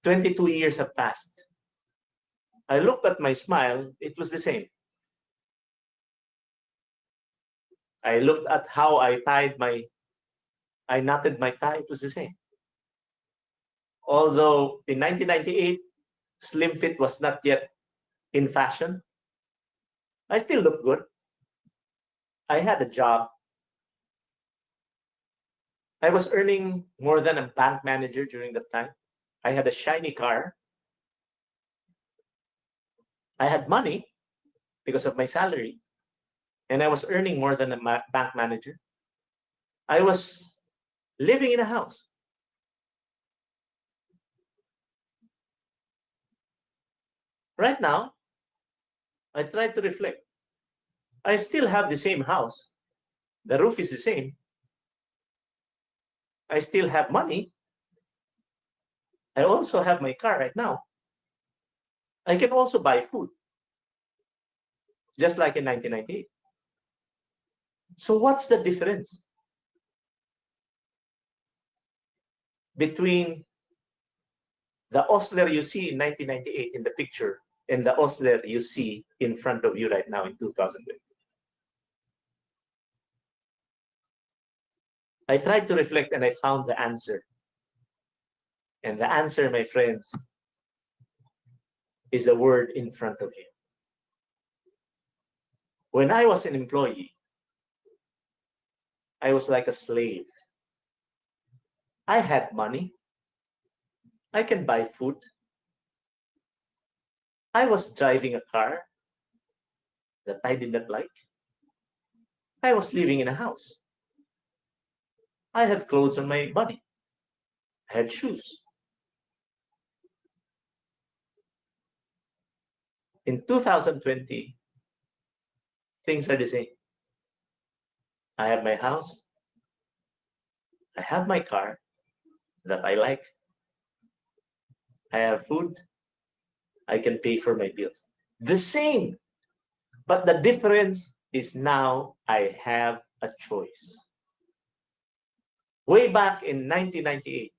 22 years have passed. I looked at my smile, it was the same. I looked at how I knotted my tie, it was the same. Although in 1998, slim fit was not yet in fashion, I still looked good. I had a job. I was earning more than a bank manager during that time. I had a shiny car. I had money because of my salary, and I was earning more than a bank manager. I was living in a house. Right now, I try to reflect. I still have the same house. The roof is the same. I still have money. I also have my car right now. I can also buy food, just like in 1998. So what's the difference between the Osler you see in 1998 in the picture and the Osler you see in front of you right now in 2020? I tried to reflect and I found the answer. And the answer, my friends, is the word in front of you. When I was an employee, I was like a slave. I had money. I can buy food. I was driving a car that I did not like. I was living in a house. I had clothes on my body. I had shoes. In 2020, things are the same. I have my house. I have my car that I like. I have food. I can pay for my bills. The same. But the difference is now I have a choice. Way back in 1998,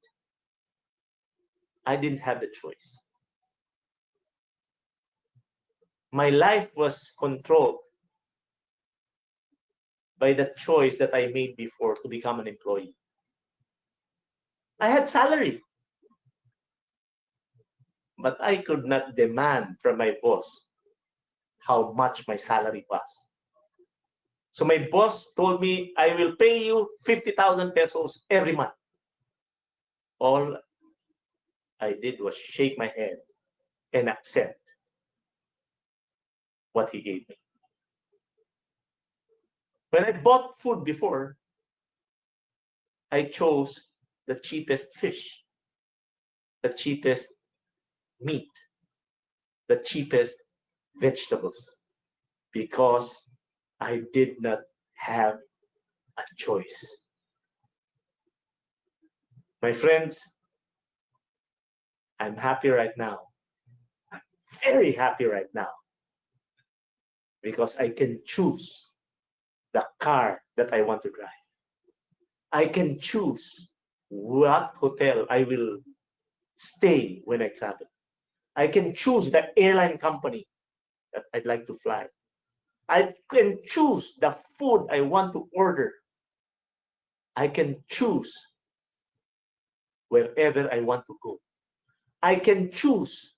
I didn't have the choice. My life was controlled by the choice that I made before to become an employee. I had salary, but I could not demand from my boss how much my salary was. So my boss told me, I will pay you 50,000 pesos every month. All I did was shake my head and accept what he gave me. When I bought food before, I chose the cheapest fish, the cheapest meat, the cheapest vegetables, because I did not have a choice. My friends, I'm happy right now. I'm very happy right now because I can choose the car that I want to drive. I can choose what hotel I will stay when I travel. I can choose the airline company that I'd like to fly. I can choose the food I want to order. I can choose wherever I want to go. I can choose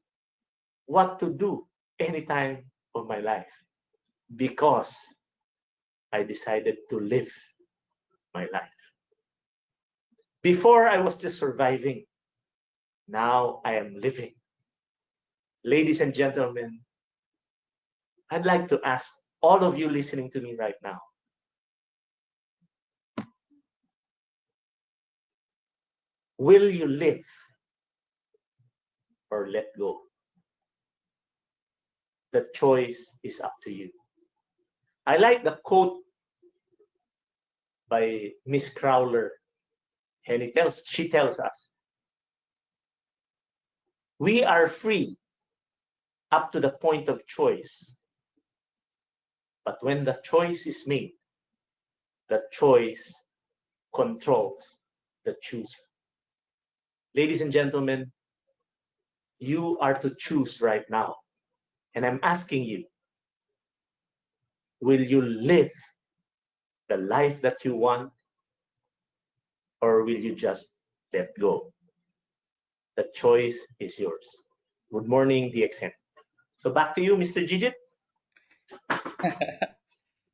what to do anytime of my life because I decided to live my life. Before I was just surviving. Now I am living. Ladies and gentlemen, I'd like to ask all of you listening to me right now, will you live or let go? The choice is up to you. I like the quote by Miss Crowler, and she tells us, we are free up to the point of choice, but when the choice is made, the choice controls the chooser. Ladies and gentlemen, you are to choose right now. And I'm asking you, will you live the life that you want, or will you just let go? The choice is yours. Good morning, DXN. So back to you, Mr. Gigit.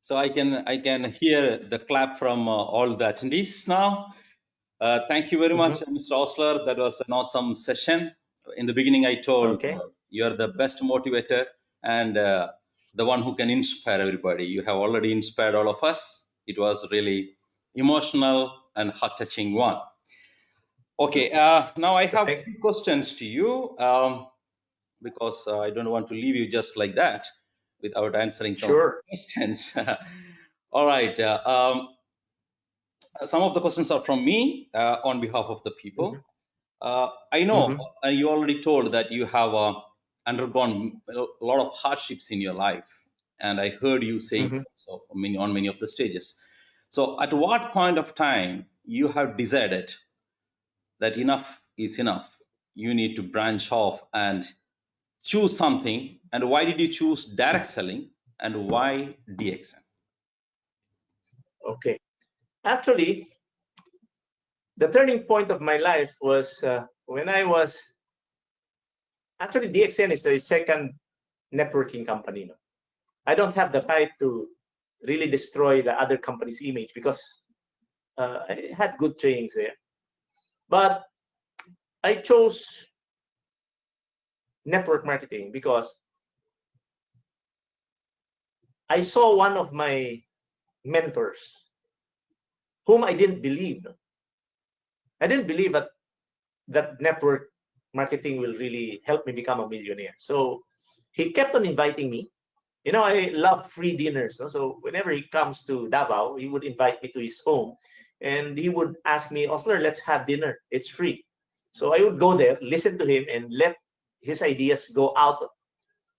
So I can hear the clap from all the attendees now. Thank you very much, Mr. Osler. That was an awesome session. In the beginning, I told you're the best motivator and the one who can inspire everybody. You have already inspired all of us. It was really emotional and heart-touching one. Okay, now I have 3 questions to you because I don't want to leave you just like that without answering some questions. All right. Some of the questions are from me on behalf of the people. I know you already told that you have undergone a lot of hardships in your life, and I heard you say so on many of the stages. So at what point of time you have decided that enough is enough? You need to branch off and choose something. And why did you choose direct selling, and why DXN? Okay. Actually, the turning point of my life was when I was, actually DXN is a second networking company. No? I don't have the right to really destroy the other company's image because I had good trainings there. But I chose network marketing because I saw one of my mentors whom I didn't believe. I didn't believe that network marketing will really help me become a millionaire. So he kept on inviting me. You know, I love free dinners. No? So whenever he comes to Davao, he would invite me to his home and he would ask me, Osler, let's have dinner. It's free. So I would go there, listen to him, and let his ideas go out.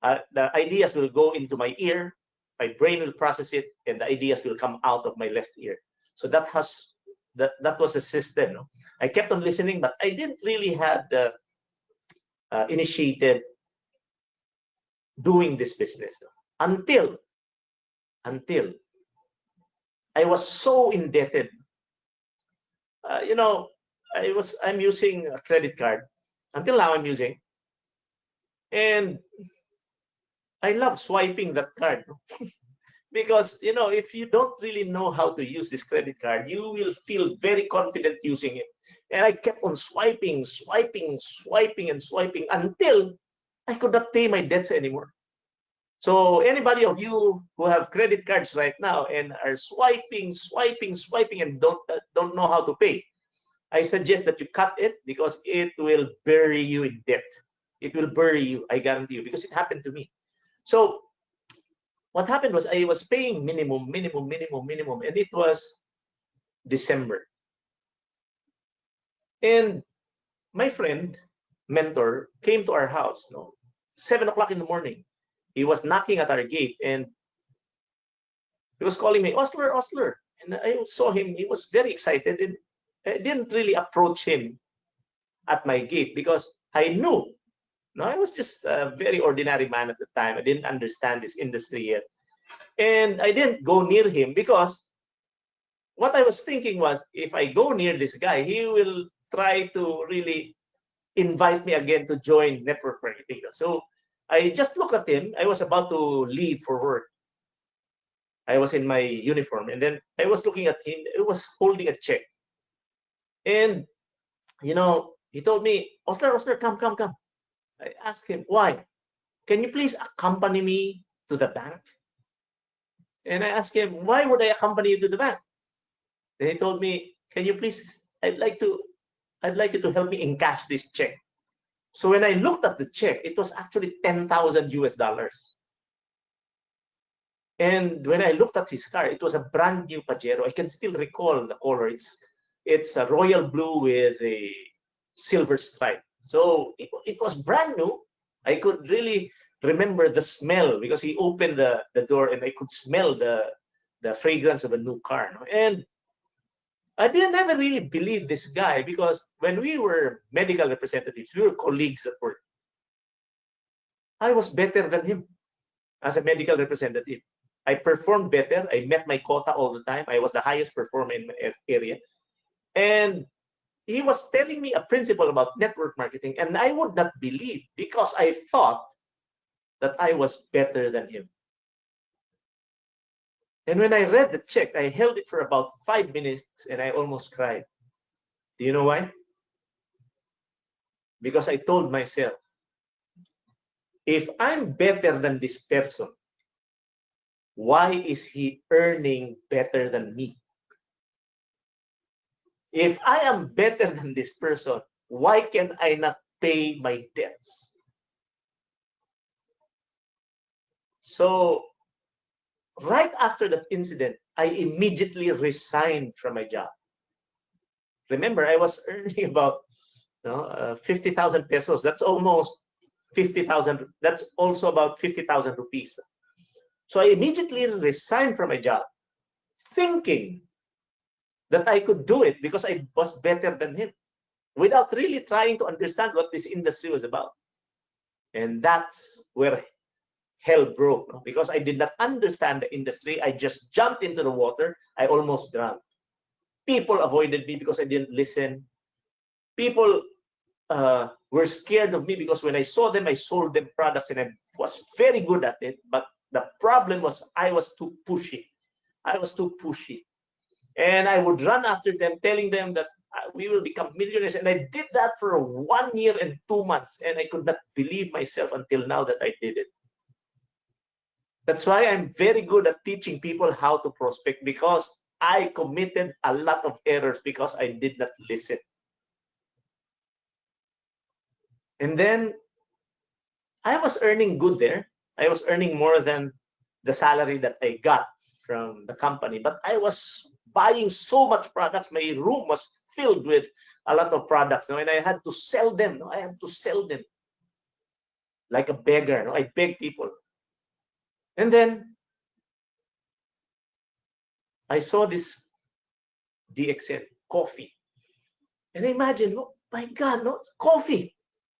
The ideas will go into my ear, my brain will process it, and the ideas will come out of my left ear. So that was a system. No? I kept on listening, but I didn't really have the initiated doing this business until I was so indebted. You know, I'm using a credit card until now. I'm using, and I love swiping that card because, you know, if you don't really know how to use this credit card, you will feel very confident using it. And I kept on swiping until I could not pay my debts anymore. So anybody of you who have credit cards right now and are swiping and don't know how to pay, I suggest that you cut it because it will bury you in debt. It will bury you, I guarantee you, because it happened to me. So what happened was I was paying minimum, and it was December. And my friend, mentor, came to our house, 7 o'clock in the morning. He was knocking at our gate and he was calling me, Osler. And I saw him, he was very excited, and I didn't really approach him at my gate because I knew. No, I was just a very ordinary man at the time. I didn't understand this industry yet. And I didn't go near him because what I was thinking was, if I go near this guy, he will try to really invite me again to join network marketing. So I just looked at him. I was about to leave for work. I was in my uniform, and then I was looking at him. He was holding a check, and he told me, Osler, come. I asked him, why? Can you please accompany me to the bank? And I asked him, why would I accompany you to the bank? Then he told me, can you please? I'd like you to help me encash this check. So when I looked at the check, it was actually 10,000 US dollars. And when I looked at his car, it was a brand new Pajero. I can still recall the color. It's a royal blue with a silver stripe. So it was brand new. I could really remember the smell because he opened the door and I could smell the fragrance of a new car. And I didn't ever really believe this guy because when we were medical representatives, we were colleagues at work. I was better than him as a medical representative. I performed better. I met my quota all the time. I was the highest performer in my area. And he was telling me a principle about network marketing, and I would not believe because I thought that I was better than him. And when I read the check, I held it for about 5 minutes and I almost cried. Do you know why? Because I told myself, if I'm better than this person, why is he earning better than me? If I am better than this person, why can I not pay my debts? So right after that incident, I immediately resigned from my job. Remember, I was earning about 50,000 pesos. That's almost 50,000. That's also about 50,000 rupees. So I immediately resigned from my job, thinking that I could do it because I was better than him, without really trying to understand what this industry was about. And that's where hell broke, because I did not understand the industry. I just jumped into the water. I almost drowned. People avoided me because I didn't listen. People were scared of me because when I saw them, I sold them products and I was very good at it. But the problem was I was too pushy. And I would run after them, telling them that we will become millionaires. And I did that for 1 year and 2 months. And I could not believe myself until now that I did it. That's why I'm very good at teaching people how to prospect, because I committed a lot of errors because I did not listen. And then I was earning good there. I was earning more than the salary that I got from the company, but I was buying so much products. My room was filled with a lot of products, and I had to sell them. I had to sell them like a beggar. I beg people. And then I saw this DXN coffee, and I imagine, oh my God, no, it's coffee.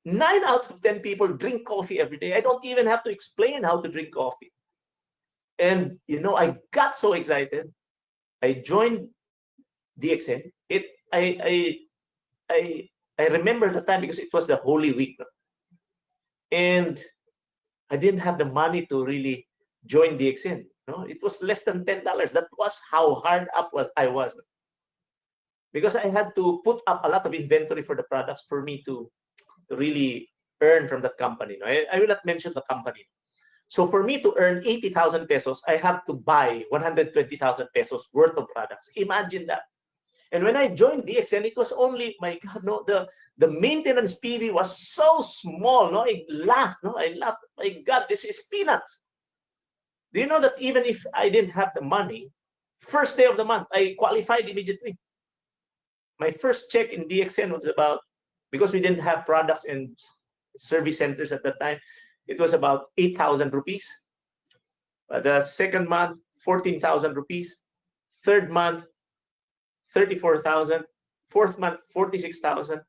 9 out of 10 people drink coffee every day. I don't even have to explain how to drink coffee. And I got so excited. I joined DXN. I remember the time because it was the Holy Week, and I didn't have the money to really join DXN. It was less than $10. That was how hard up I was, because I had to put up a lot of inventory for the products for me to really earn from that company. I will not mention the company. So for me to earn 80,000 pesos, I have to buy 120,000 pesos worth of products. Imagine that. And when I joined DXN, it was only, my God, the maintenance PV was so small. I laughed. My God, this is peanuts. Do you know that even if I didn't have the money, first day of the month, I qualified immediately. My first check in DXN was about, because we didn't have products and service centers at that time, it was about 8,000 rupees. The second month, 14,000 rupees. Third month, 34,000. Fourth month, 46,000.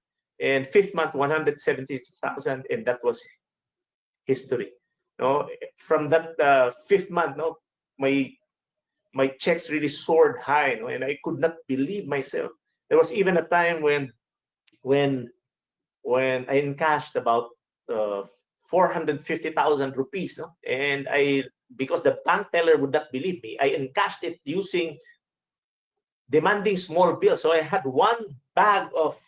And fifth month, 176,000. And that was history. From that fifth month, my checks really soared high, and I could not believe myself. There was even a time when I encashed about 450,000 rupees. No? And because the bank teller would not believe me, I encashed it using demanding small bills. So I had one bag of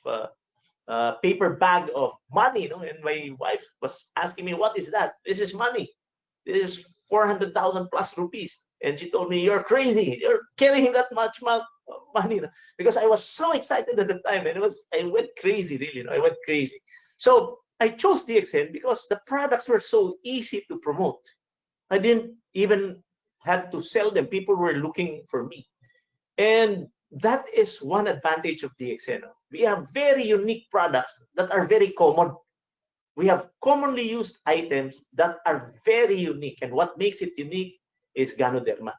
paper bag of money, and my wife was asking me, "What is that?" "This is money. This is 400,000 plus rupees." And she told me, "You're crazy. You're carrying that much money," because I was so excited at the time, and I went crazy, really. I went crazy. So I chose DXN because the products were so easy to promote. I didn't even have to sell them. People were looking for me. And that is one advantage of DXN. We have very unique products that are very common. We have commonly used items that are very unique. And what makes it unique is Ganoderma.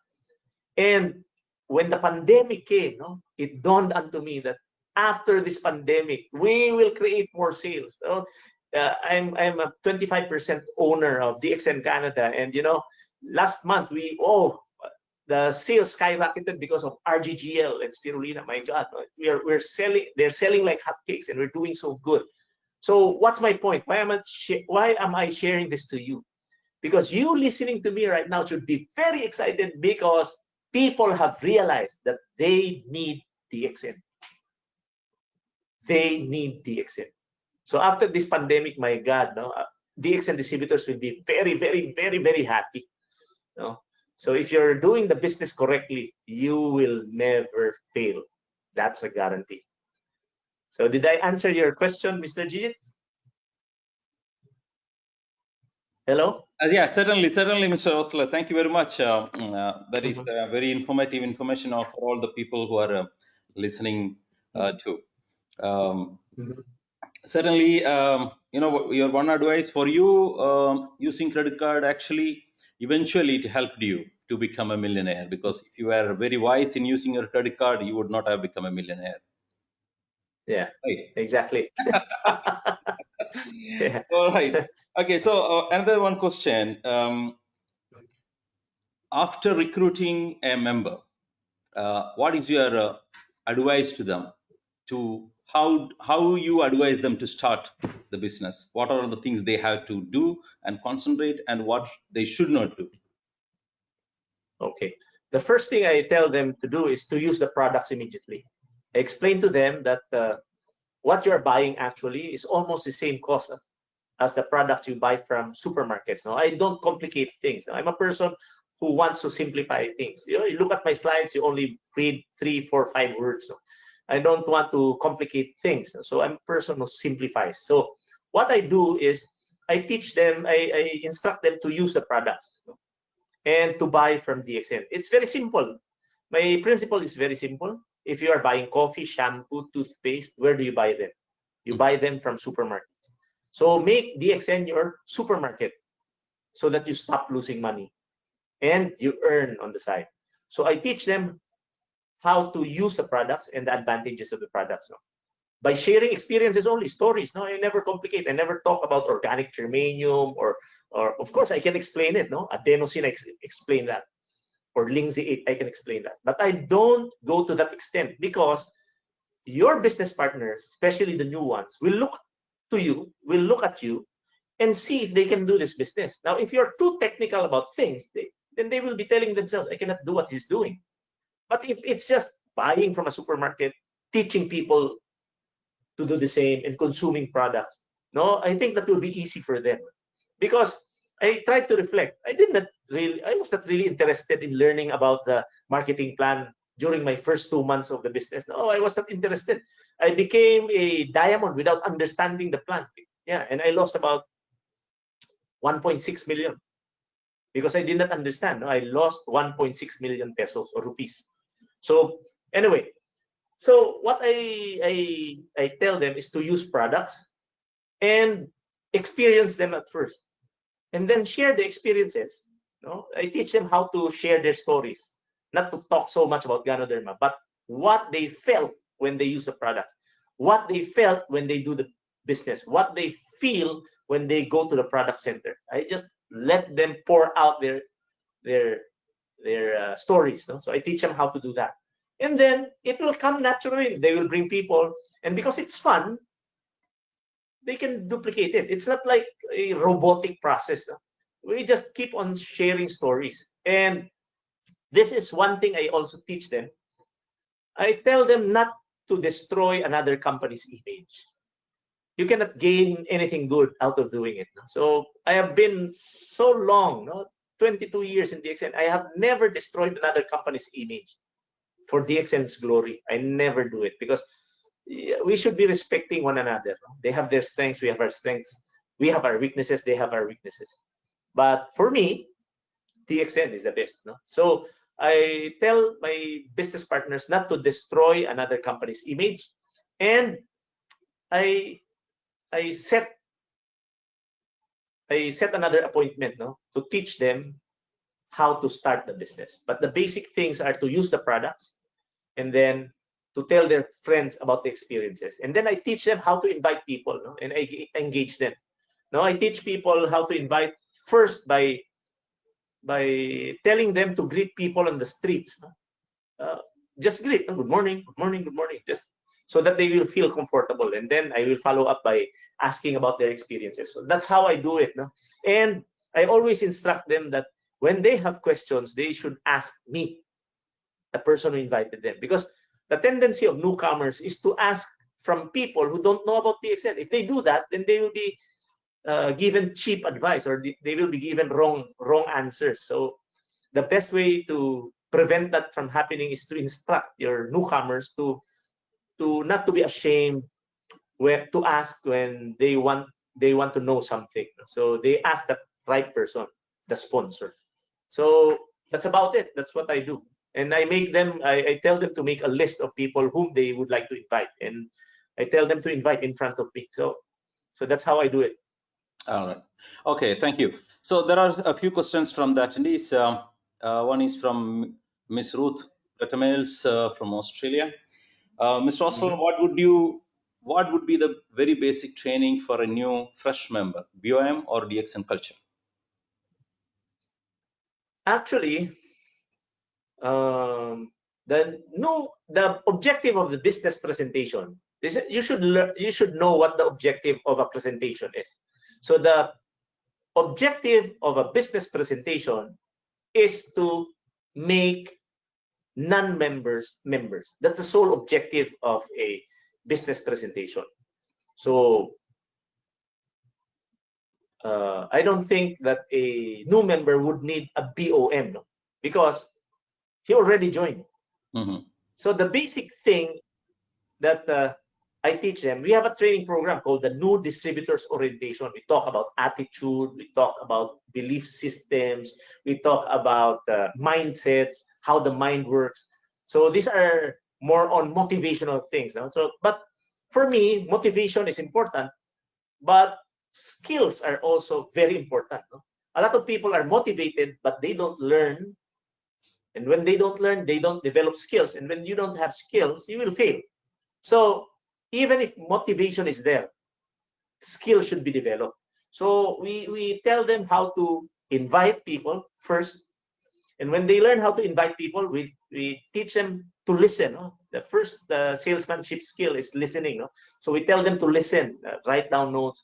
And when the pandemic came, it dawned onto me that after this pandemic, we will create more sales. I'm a 25% owner of DXN Canada. And, last month, the sales skyrocketed because of RGGL and spirulina. My God, they're selling like hotcakes, and we're doing so good. So what's my point? Why am I sharing this to you? Because you listening to me right now should be very excited, because people have realized that they need DXN. They need DXN. So after this pandemic, my God, DXN distributors will be very, very, very, very happy. So if you're doing the business correctly, you will never fail. That's a guarantee. So did I answer your question, Mr. Jijit? Hello? Yeah, certainly, Mr. Osler. Thank you very much. That is very informative information for all the people who are listening to. Certainly, your one advice for you, using credit card, actually, eventually it helped you to become a millionaire, because if you were very wise in using your credit card, you would not have become a millionaire. Yeah, right. Exactly. Yeah. All right. Okay, so another one question. After recruiting a member, what is your advice to them? To how you advise them to start the business? What are the things they have to do and concentrate, and what they should not do? Okay. The first thing I tell them to do is to use the products immediately. I explain to them that what you're buying actually is almost the same cost as the products you buy from supermarkets. Now, I don't complicate things. I'm a person who wants to simplify things. You look at my slides, you only read 3, 4, 5 words. I don't want to complicate things. So I'm a person who simplifies. So what I do is I teach them, I instruct them to use the products and to buy from DXN. It's very simple. My principle is very simple. If you are buying coffee, shampoo, toothpaste, where do you buy them? You buy them from supermarkets. So make DXN your supermarket so that you stop losing money and you earn on the side. So I teach them how to use the products and the advantages of the products. By sharing experiences only, stories. I never complicate. I never talk about organic germanium or of course I can explain it. Adenosine, I explain that. Or linseed, I can explain that. But I don't go to that extent, because your business partners, especially the new ones, will look at you and see if they can do this business. Now, if you're too technical about things, then they will be telling themselves, I cannot do what he's doing. But if it's just buying from a supermarket, teaching people to do the same and consuming products, I think that will be easy for them. Because I tried to reflect. I was not really interested in learning about the marketing plan during my first 2 months of the business. No, I was not interested. I became a diamond without understanding the plan. Yeah, and I lost about 1.6 million because I did not understand. I lost 1.6 million pesos or rupees. So anyway, so what I tell them is to use products and experience them at first, and then share the experiences. I teach them how to share their stories, not to talk so much about Ganoderma, but what they felt when they use the products, what they felt when they do the business, what they feel when they go to the product center. I just let them pour out their stories. So I teach them how to do that, and then it will come naturally. They will bring people, and because it's fun, they can duplicate it. It's not like a robotic process. No? We just keep on sharing stories. And this is one thing I also teach them. I tell them not to destroy another company's image. You cannot gain anything good out of doing it. No? So I have been so long, no? 22 years in DXN. I have never destroyed another company's image for DXN's glory. I never do it because we should be respecting one another. No? They have their strengths, we have our strengths. We have our weaknesses, they have our weaknesses. But for me, DXN is the best. No? So I tell my business partners not to destroy another company's image, and I set another appointment, no, to teach them how to start the business. But the basic things are to use the products, and then to tell their friends about the experiences, and then I teach them how to invite people, no, and I engage them. No, I teach people how to invite first by telling them to greet people on the streets. Just greet, good morning, good morning, good morning, just so that they will feel comfortable. And then I will follow up by asking about their experiences. So that's how I do it. No? And I always instruct them that when they have questions, they should ask me, the person who invited them. Because the tendency of newcomers is to ask from people who don't know about DXN. If they do that, then they will be given cheap advice, or they will be given wrong answers. So the best way to prevent that from happening is to instruct your newcomers to not to be ashamed to ask when they want to know something. So they ask the right person, the sponsor. So that's about it. That's what I do. And I tell them to make a list of people whom they would like to invite, and I tell them to invite in front of me. So that's how I do it. All right. Okay, thank you. So there are a few questions from the attendees. One is from Ms. Ruth Petamels from Australia. Mr. Osler, what would be the very basic training for a new fresh member, BOM or DXN culture? Actually, the objective of the business presentation is you should know what the objective of a presentation is. So the objective of a business presentation is to make non-members members. That's the sole objective of a business presentation. So I don't think that a new member would need a BOM, no? Because he already joined. Mm-hmm. So the basic thing that I teach them, we have a training program called the New Distributors Orientation. We talk about attitude, we talk about belief systems, we talk about mindsets, how the mind works. So these are more on motivational things. No? So, but for me, motivation is important, but skills are also very important. No? A lot of people are motivated, but they don't learn. And when they don't learn, they don't develop skills. And when you don't have skills, you will fail. So even if motivation is there, skills should be developed. So we tell them how to invite people first. And when they learn how to invite people, we teach them to listen. No? The first salesmanship skill is listening. No? So we tell them to listen, write down notes.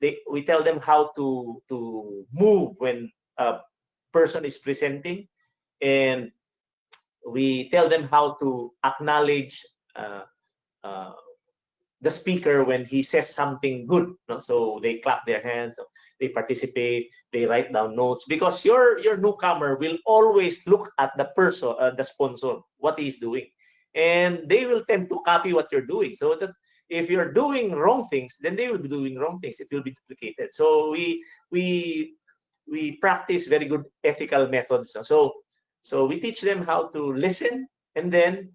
We tell them how to move when a person is presenting. And we tell them how to acknowledge the speaker when he says something good. No? So they clap their hands, they participate, they write down notes, because your newcomer will always look at the person, the sponsor, what he's doing, and they will tend to copy what you're doing. So that if you're doing wrong things, then they will be doing wrong things. It will be duplicated. So we practice very good ethical methods. So we teach them how to listen, and then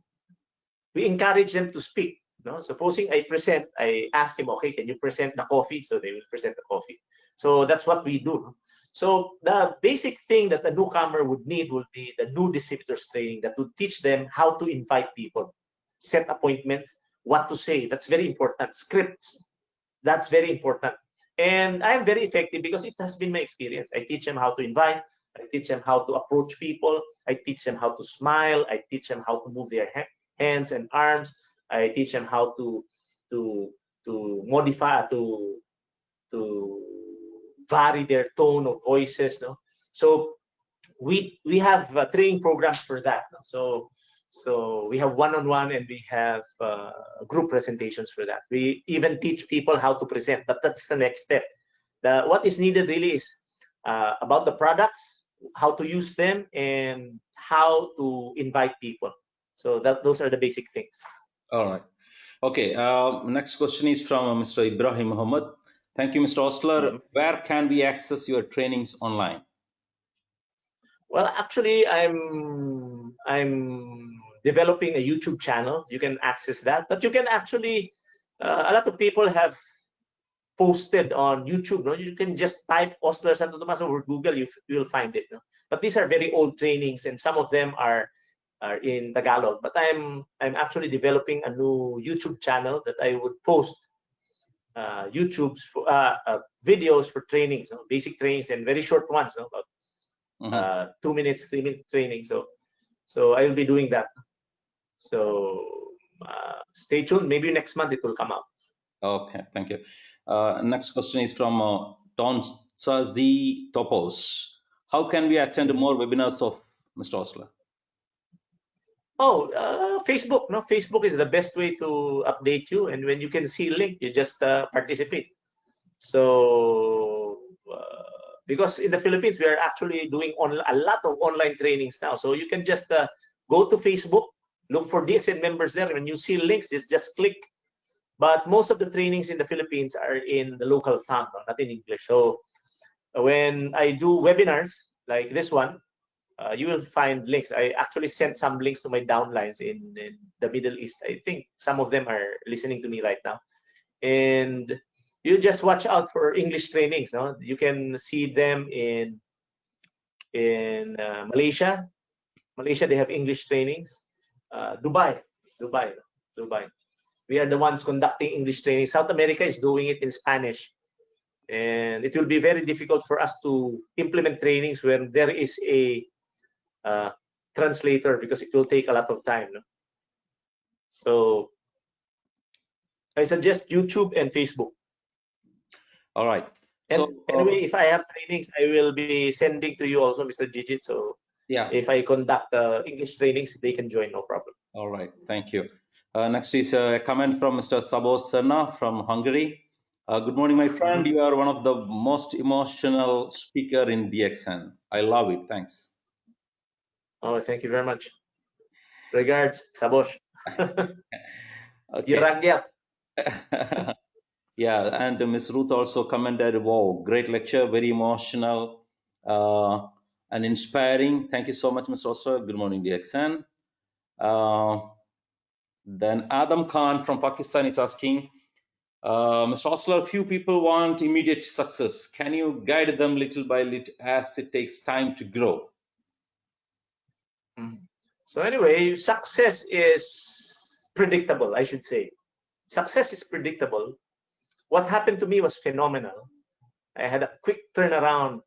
we encourage them to speak. No? Supposing I present, I ask him, okay, can you present the coffee? So they will present the coffee. So that's what we do. So the basic thing that a newcomer would need would be the new distributors training that would teach them how to invite people, set appointments, what to say. That's very important. Scripts, that's very important. And I'm very effective because it has been my experience. I teach them how to invite. I teach them how to approach people. I teach them how to smile. I teach them how to move their hands and arms. I teach them how to modify, to vary their tone of voices. No? So we have training programs for that. No? So we have one-on-one and we have group presentations for that. We even teach people how to present, but that's the next step. What is needed really is about the products, how to use them, and how to invite people. So those are the basic things. All right. Okay. Next question is from Mr. Ibrahim Muhammad. Thank you, Mr. Osler. Where can we access your trainings online? Well, actually, I'm developing a YouTube channel. You can access that, but you can actually a lot of people have posted on YouTube. No, you can just type Osler Sto Tomas over Google. You'll find it. No? But these are very old trainings, and some of them are in Tagalog. But I'm actually developing a new YouTube channel that I would post YouTube's for, videos for trainings, no? Basic trainings and very short ones, no? About 2 minutes, 3 minutes training. So I will be doing that. So stay tuned. Maybe next month it will come out. Okay, thank you. Next question is from Osler Tomas. How can we attend more webinars of Mr. Osler? Oh, Facebook. No, Facebook is the best way to update you. And when you can see a link, you just participate. So because in the Philippines, we are actually doing a lot of online trainings now. So you can just go to Facebook, look for DXN members there. When you see links, just click. But most of the trainings in the Philippines are in the local tongue, not in English. So when I do webinars like this one, you will find links. I actually sent some links to my downlines in the Middle East. I think some of them are listening to me right now. And you just watch out for English trainings. No? You can see them in Malaysia. Malaysia, they have English trainings. Dubai. We are the ones conducting English training. South America is doing it in Spanish. And it will be very difficult for us to implement trainings when there is a translator, because it will take a lot of time. No? So I suggest YouTube and Facebook. All right. And so anyway, if I have trainings, I will be sending to you also, Mr. Gigit. So yeah, if I conduct English trainings, they can join, no problem. All right, thank you. Next is a comment from Mr. Sabos Serna from Hungary. Good morning, my friend. You are one of the most emotional speaker in DXN. I love it. Thanks. Oh, thank you very much. Regards, Sabos. Okay. Yeah, and Ms. Ruth also commented, wow, great lecture, very emotional and inspiring. Thank you so much, Mr. Osler. Good morning, DXN. Then Adam Khan from Pakistan is asking, Mr. Osler, few people want immediate success. Can you guide them little by little as it takes time to grow? So anyway, success is predictable, I should say. Success is predictable. What happened to me was phenomenal. I had a quick turnaround,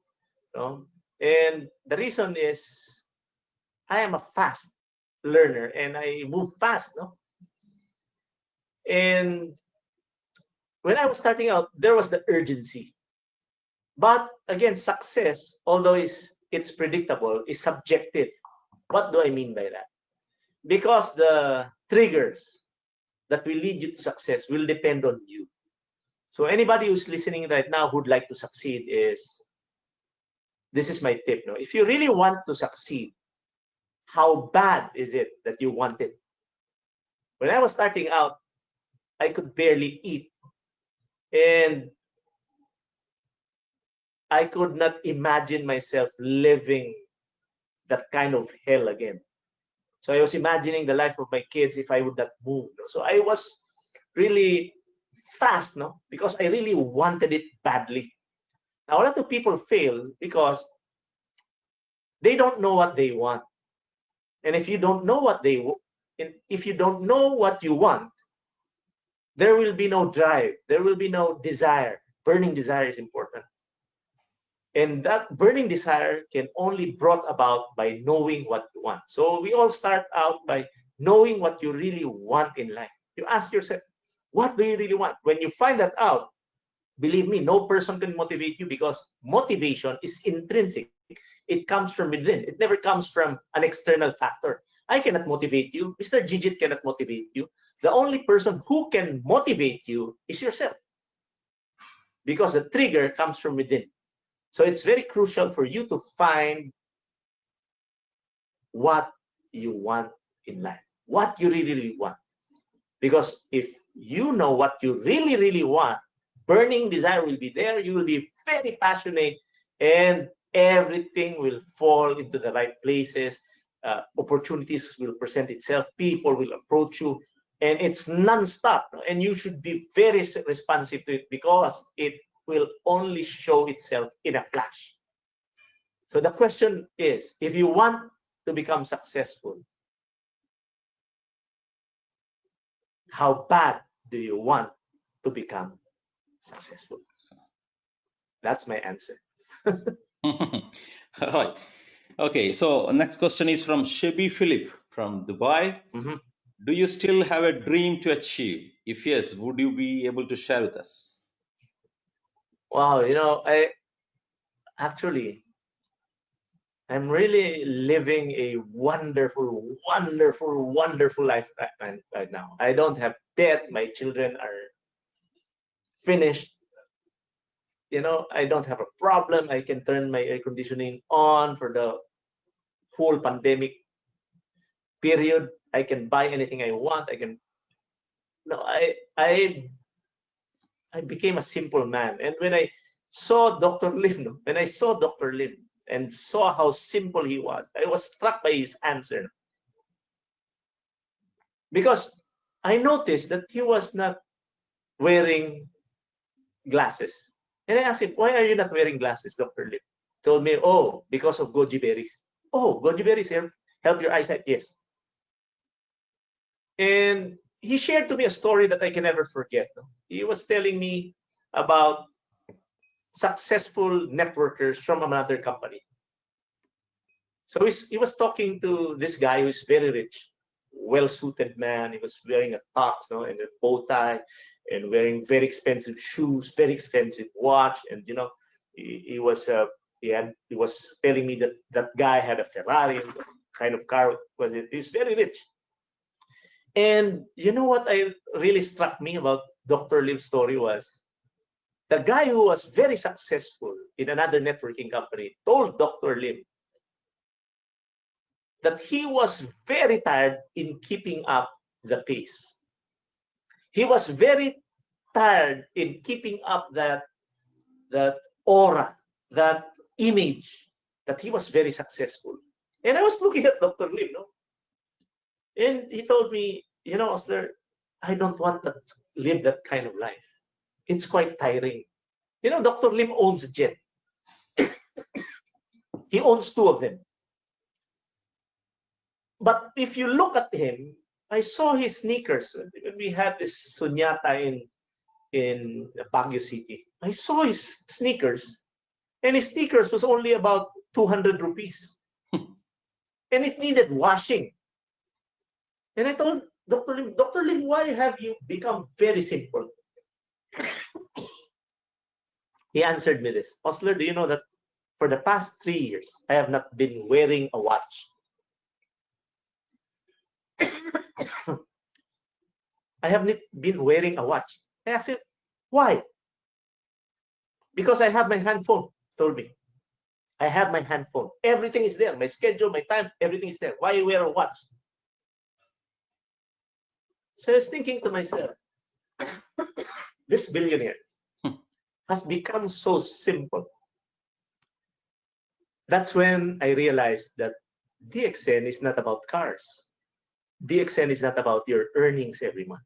you know? And the reason is I am a fast learner and I move fast, no? And when I was starting out, there was the urgency. But again, success, although it's predictable, is subjective. What do I mean by that? Because the triggers that will lead you to success will depend on you. So anybody who's listening right now who'd like to succeed, this is my tip. No? If you really want to succeed, how bad is it that you want it? When I was starting out, I could barely eat. And I could not imagine myself living that kind of hell again. So I was imagining the life of my kids if I would not move. No? So I was really fast, no? Because I really wanted it badly. Now, a lot of people fail because they don't know what they want. And if you don't know what if you don't know what you want, there will be no drive. There will be no desire. Burning desire is important. And that burning desire can only brought about by knowing what you want. So we all start out by knowing what you really want in life. You ask yourself, what do you really want? When you find that out, Believe me, no person can motivate you because motivation is intrinsic. It comes from within. It never comes from an external factor. I cannot motivate you. Mr. Gigit cannot motivate you. The only person who can motivate you is yourself, because the trigger comes from within. So it's very crucial for you to find what you want in life, what you really, really want. Because if you know what you really, really want, burning desire will be there. You will be very passionate, and everything will fall into the right places. Opportunities will present itself. People will approach you, and it's non-stop. And you should be very responsive to it, because it will only show itself in a flash. So the question is, if you want to become successful, how bad do you want to become successful? That's my answer. All right. Okay, so next question is from Shebi Philip from Dubai. Do you still have a dream to achieve? If yes, would you be able to share with us? Wow, I'm really living a wonderful, wonderful, wonderful life right now. I don't have debt. My children are finished. I don't have a problem. I can turn my air conditioning on for the whole pandemic period. I can buy anything I want. I became a simple man. And when I saw Dr. Lim, and saw how simple he was, I was struck by his answer. Because I noticed that he was not wearing glasses. And I asked him, why are you not wearing glasses, Dr. Lim? He told me, oh, because of goji berries. Oh, goji berries help your eyesight? Yes. And he shared to me a story that I can never forget. He was telling me about successful networkers from another company. So he was talking to this guy who's very rich, well-suited man. He was wearing a tux, and a bow tie, and wearing very expensive shoes, very expensive watch, and he was telling me that that guy had a Ferrari. What kind of car was it? He's very rich. And you know what really struck me about Dr. Lim's story was the guy who was very successful in another networking company told Dr. Lim that he was very tired in keeping up the pace. He was very tired in keeping up that aura, that image, that he was very successful. And I was looking at Dr. Lim, and he told me, Osler, I don't want to live that kind of life. It's quite tiring. Dr. Lim owns a jet. He owns 2 of them. But if you look at him, I saw his sneakers. We had this sunyata in Baguio City. I saw his sneakers, and his sneakers was only about 200 rupees. And it needed washing. And I told Dr. Lim, why have you become very simple? He answered me this, Osler, do you know that for the past 3 years, I have not been wearing a watch? I have not been wearing a watch. I asked him, why? Because I have my handphone, told me. I have my handphone. Everything is there. My schedule, my time, everything is there. Why wear a watch? So I was thinking to myself, this billionaire has become so simple. That's when I realized that DXN is not about cars. DXN is not about your earnings every month.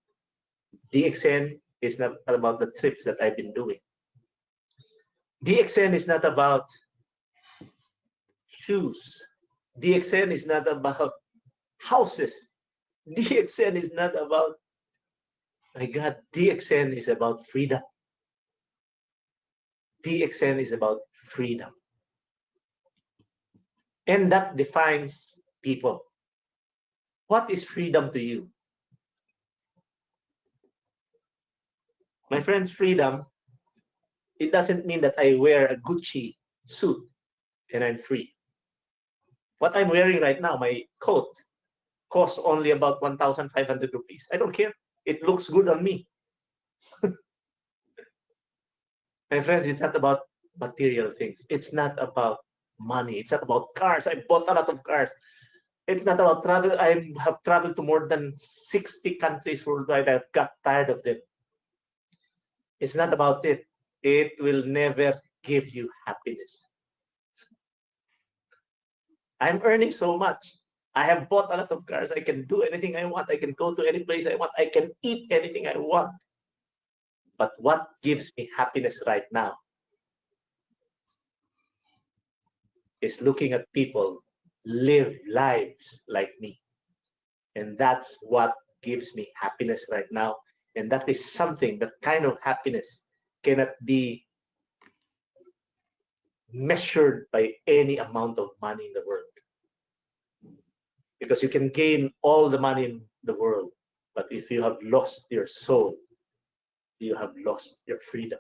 DXN is not about the trips that I've been doing. DXN is not about shoes. DXN is not about houses. DXN is not about, my God, DXN is about freedom. DXN is about freedom. And that defines people. What is freedom to you? My friends, freedom it doesn't mean that I wear a Gucci suit and I'm free. What I'm wearing right now, my coat, costs only about 1,500 rupees. I don't care. It looks good on me. My friends, it's not about material things. It's not about money. It's not about cars. I bought a lot of cars. It's not about travel. I have traveled to more than 60 countries worldwide. I've got tired of them. It's not about it. It will never give you happiness. I'm earning so much. I have bought a lot of cars. I can do anything I want. I can go to any place I want. I can eat anything I want. But what gives me happiness right now is looking at people live lives like me. And that's what gives me happiness right now. And that is something, that kind of happiness cannot be measured by any amount of money in the world. Because you can gain all the money in the world, but if you have lost your soul, you have lost your freedom.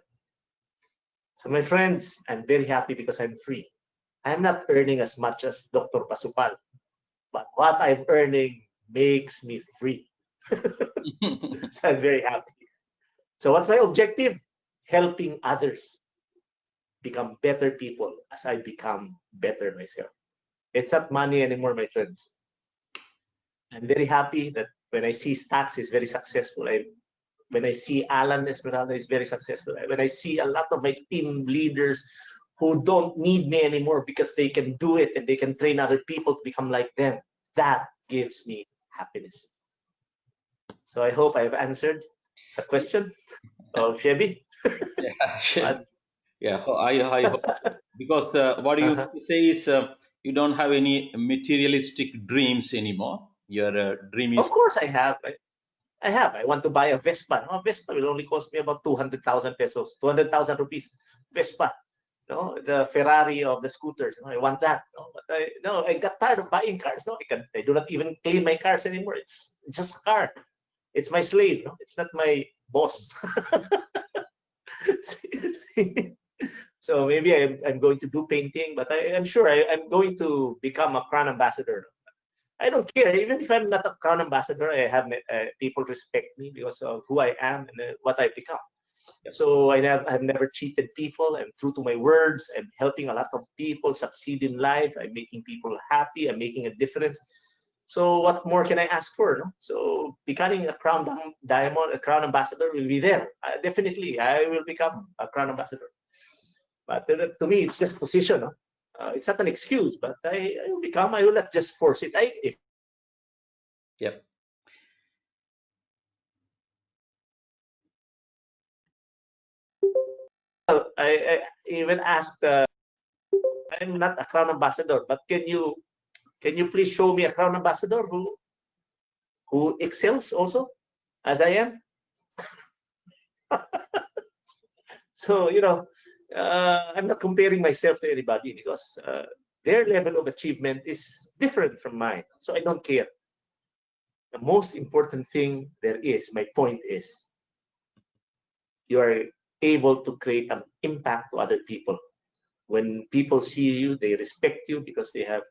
So my friends, I'm very happy because I'm free. I'm not earning as much as Dr. Pasupal, but what I'm earning makes me free. So I'm very happy. So what's my objective? Helping others become better people as I become better myself. It's not money anymore, my friends. I'm very happy that when I see Stax is very successful, when I see Alan Esmeralda is very successful, when I see a lot of my team leaders who don't need me anymore because they can do it and they can train other people to become like them, that gives me happiness. So I hope I have answered the question of Chevy. Yeah, sure. Yeah, I hope, because what you say is you don't have any materialistic dreams anymore. Your dream is. Of course I have. I want to buy a Vespa. No, Vespa will only cost me about 200,000 pesos, 200,000 rupees. Vespa, no, the Ferrari of the scooters. No, I want that. No, I got tired of buying cars. No, I do not even clean my cars anymore. It's just a car. It's my slave. No, it's not my boss. So maybe I'm going to do painting, but I'm sure I'm going to become a Crown Ambassador. I don't care. Even if I'm not a Crown Ambassador, I have people respect me because of who I am and what I've become. So I've never cheated people. I'm true to my words. I'm helping a lot of people succeed in life. I'm making people happy. I'm making a difference. So what more can I ask for? No? So becoming a Crown Diamond, a Crown Ambassador will be there. Definitely, I will become a Crown Ambassador. But to me, it's just position. No? It's not an excuse, but I will become. I will not just force it. Yep. I even asked. I'm not a Crown Ambassador, but can you please show me a Crown Ambassador who excels also as I am? So I'm not comparing myself to anybody because their level of achievement is different from mine. So I don't care. The most important thing there is, my point is, you are able to create an impact to other people. When people see you, they respect you because they have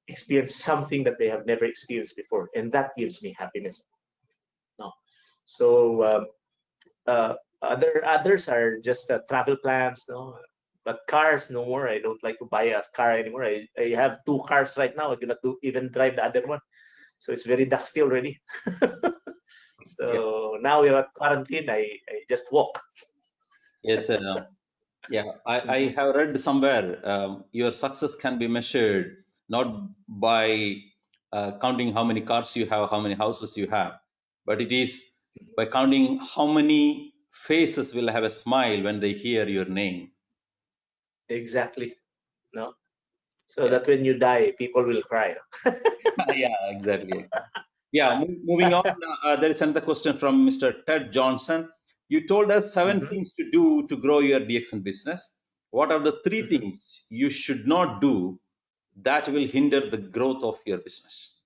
experienced something that they have never experienced before, and that gives me happiness. No, so others are just travel plans, no. But cars, no more. I don't like to buy a car anymore. I have 2 cars right now. I cannot even drive the other one, so it's very dusty already. So now we're at quarantine. I just walk. Yes. Yeah, I have read somewhere your success can be measured not by counting how many cars you have, how many houses you have, but it is by counting how many faces will have a smile when they hear your name. Exactly. No. So that when you die, people will cry. Yeah, exactly. Yeah, moving on. There is another question from Mr. Ted Johnson. You told us 7 things to do to grow your DXN business. What are the 3 things you should not do that will hinder the growth of your business?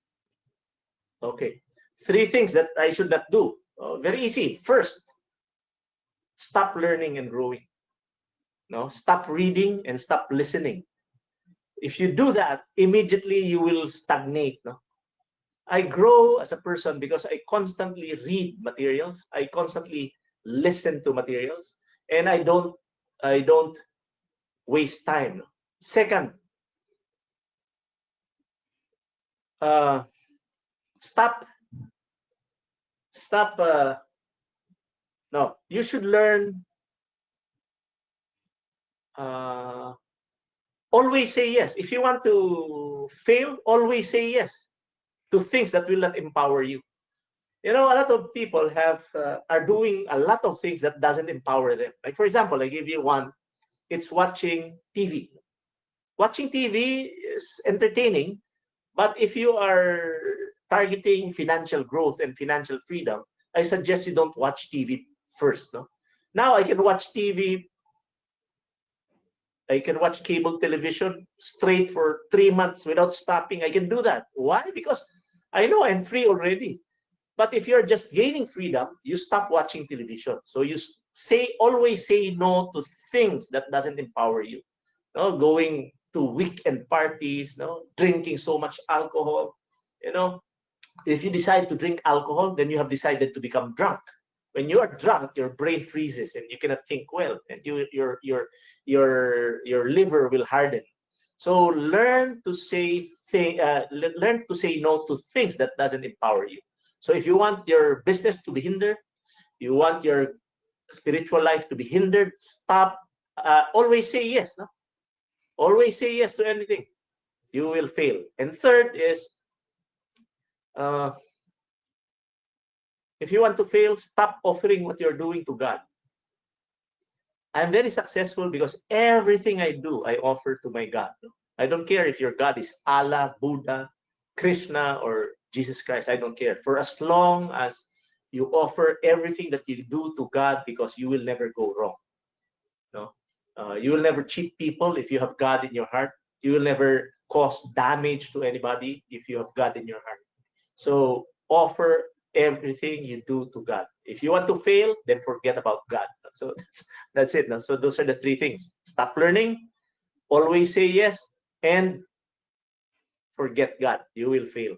Okay. 3 things that I should not do. Very easy. First, stop learning and growing. No, stop reading and stop listening. If you do that, immediately you will stagnate. No? I grow as a person because I constantly read materials. I constantly listen to materials, and I don't waste time. Second, stop. No, you should learn. Always say yes. If you want to fail, always say yes to things that will not empower you. You know, a lot of people are doing a lot of things that doesn't empower them. Like, for example, I give you one. It's watching TV. Watching TV is entertaining, but if you are targeting financial growth and financial freedom, I suggest you don't watch TV first. No? Now I can watch TV. I can watch cable television straight for 3 months without stopping. I can do that. Why? Because I know I'm free already. But if you're just gaining freedom, you stop watching television. So you always say no to things that doesn't empower you. No, going to weekend parties, no, drinking so much alcohol. You know, if you decide to drink alcohol, then you have decided to become drunk. When you are drunk, your brain freezes and you cannot think well, and your liver will harden. So learn to say no to things that doesn't empower you. So if you want your business to be hindered, you want your spiritual life to be hindered, stop. Always say yes. No? Always say yes to anything. You will fail. And third is, if you want to fail, stop offering what you're doing to God. I'm very successful because everything I do, I offer to my God. I don't care if your God is Allah, Buddha, Krishna, or Jesus Christ. I don't care. For as long as you offer everything that you do to God, because you will never go wrong. No? You will never cheat people if you have God in your heart. You will never cause damage to anybody if you have God in your heart. So offer everything you do to God. If you want to fail, then forget about God. So that's it. So those are the three things. Stop learning, always say yes, and forget God. You will fail.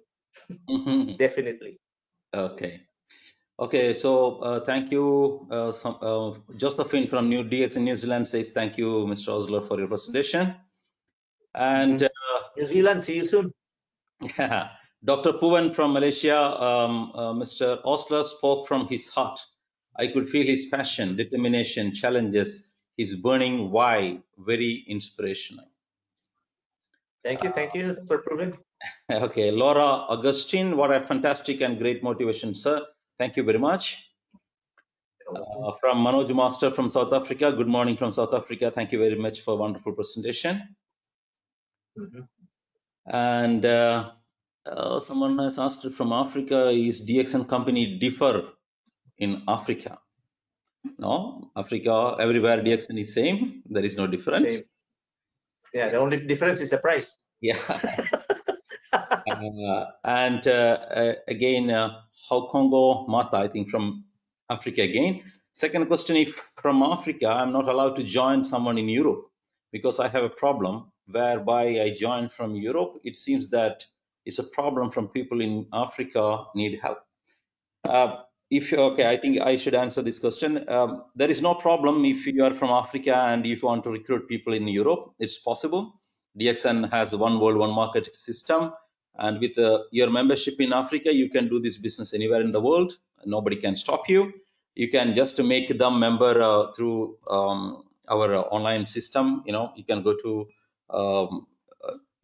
Definitely. Okay. Okay, so thank you. Josephine from DXN New Zealand says thank you, Mr. Osler, for your presentation. And New Zealand, see you soon. Dr. Puvan from Malaysia, Mr. Osler spoke from his heart. I could feel his passion, determination, challenges, his burning why, very inspirational. Thank you, Dr. Puvan. Okay, Laura Augustine, what a fantastic and great motivation, sir. Thank you very much. From Manoj Master from South Africa, good morning from South Africa. Thank you very much for a wonderful presentation. And someone has asked from Africa, is DXN company differ in Africa? No, Africa, everywhere DXN is same. There is no difference. Same. Yeah, the only difference is the price. Yeah. And again, how Congo Mata, I think from Africa again. Second question, if from Africa, I'm not allowed to join someone in Europe because I have a problem whereby I join from Europe. It seems that it's a problem from people in Africa need help. Okay, I think I should answer this question. There is no problem if you are from Africa and if you want to recruit people in Europe, it's possible. DXN has one world, one market system. And with your membership in Africa, you can do this business anywhere in the world. Nobody can stop you. You can just make them member through our online system. You know, you can go to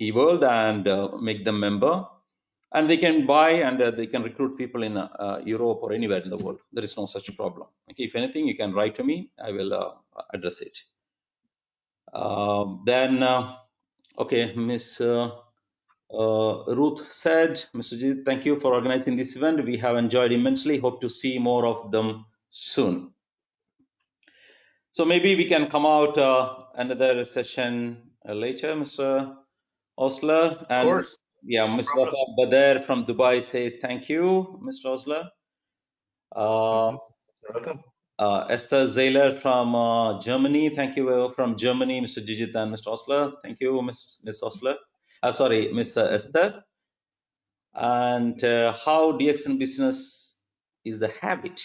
eWorld and make them member. And they can buy and they can recruit people in Europe or anywhere in the world. There is no such problem. Okay, if anything, you can write to me. I will address it. Okay, Miss Ruth said, Mr. G, thank you for organizing this event. We have enjoyed immensely. Hope to see more of them soon. So maybe we can come out another session later, Mr. Osler. And of course. yeah, Mr. Bader from Dubai says thank you, Mr. Osler. You're welcome. Esther Zahler from Germany. Thank you from Germany, Mr. Jijit and Mr. Osler. Thank you, Miss Osler. Sorry, Miss Esther. And how DXN business is the habit.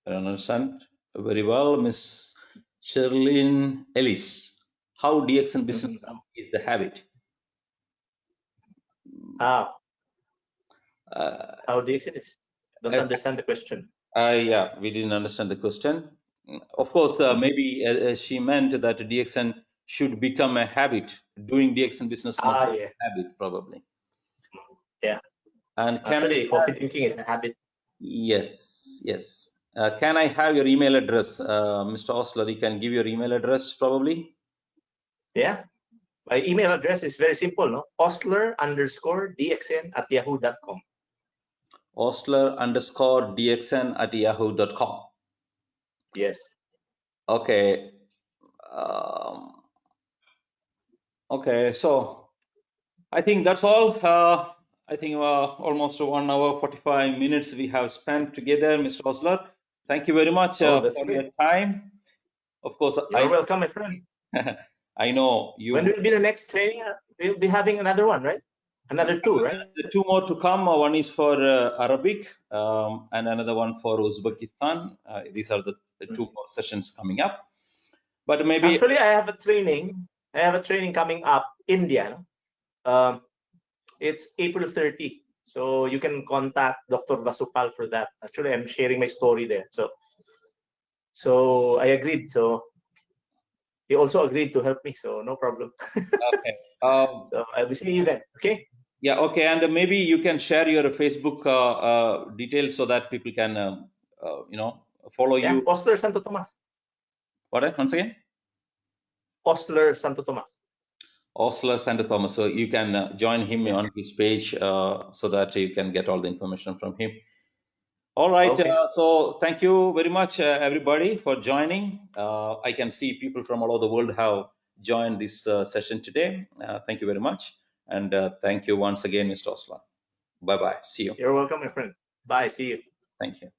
I don't understand very well, Miss Sherlyn Ellis. How DXN business is the habit. How Uh, DXN is? Don't understand the question. Yeah, we didn't understand the question. Of course, maybe she meant that DXN should become a habit. Doing DXN business must be a habit, probably. Yeah. And Actually, coffee drinking is a habit. Yes, yes. Can I have your email address, Mr. Osler? You can give your email address, probably. Yeah. My email address is very simple, no? Osler_DXN@yahoo.com. Osler_DXN@yahoo.com. Yes. Okay. Okay, so I think that's all. I think almost 1 hour 45 minutes we have spent together, Mr. Osler. Thank you very much for your time. Of course, you're welcome, my friend. I know you. When will be the next training? We'll be having another one, right? Another two, right? Two more to come. One is for Arabic and another one for Uzbekistan. These are the two more sessions coming up. But maybe actually, I have a training. Coming up, India. It's April 30. So you can contact Dr. Vasupal for that. Actually, I'm sharing my story there. So I agreed. So he also agreed to help me. So no problem. Okay. So I will see you then. Okay. Yeah. Okay. And maybe you can share your Facebook details so that people can, follow you. Osler Sto Tomas. What? Once again. Osler Sto Tomas. Osler Sto Tomas. So you can join him on his page so that you can get all the information from him. All right. Okay. So thank you very much, everybody, for joining. I can see people from all over the world have joined this session today. Thank you very much. And thank you once again, Mr. Osler. Bye-bye. See you. You're welcome, my friend. Bye. See you. Thank you.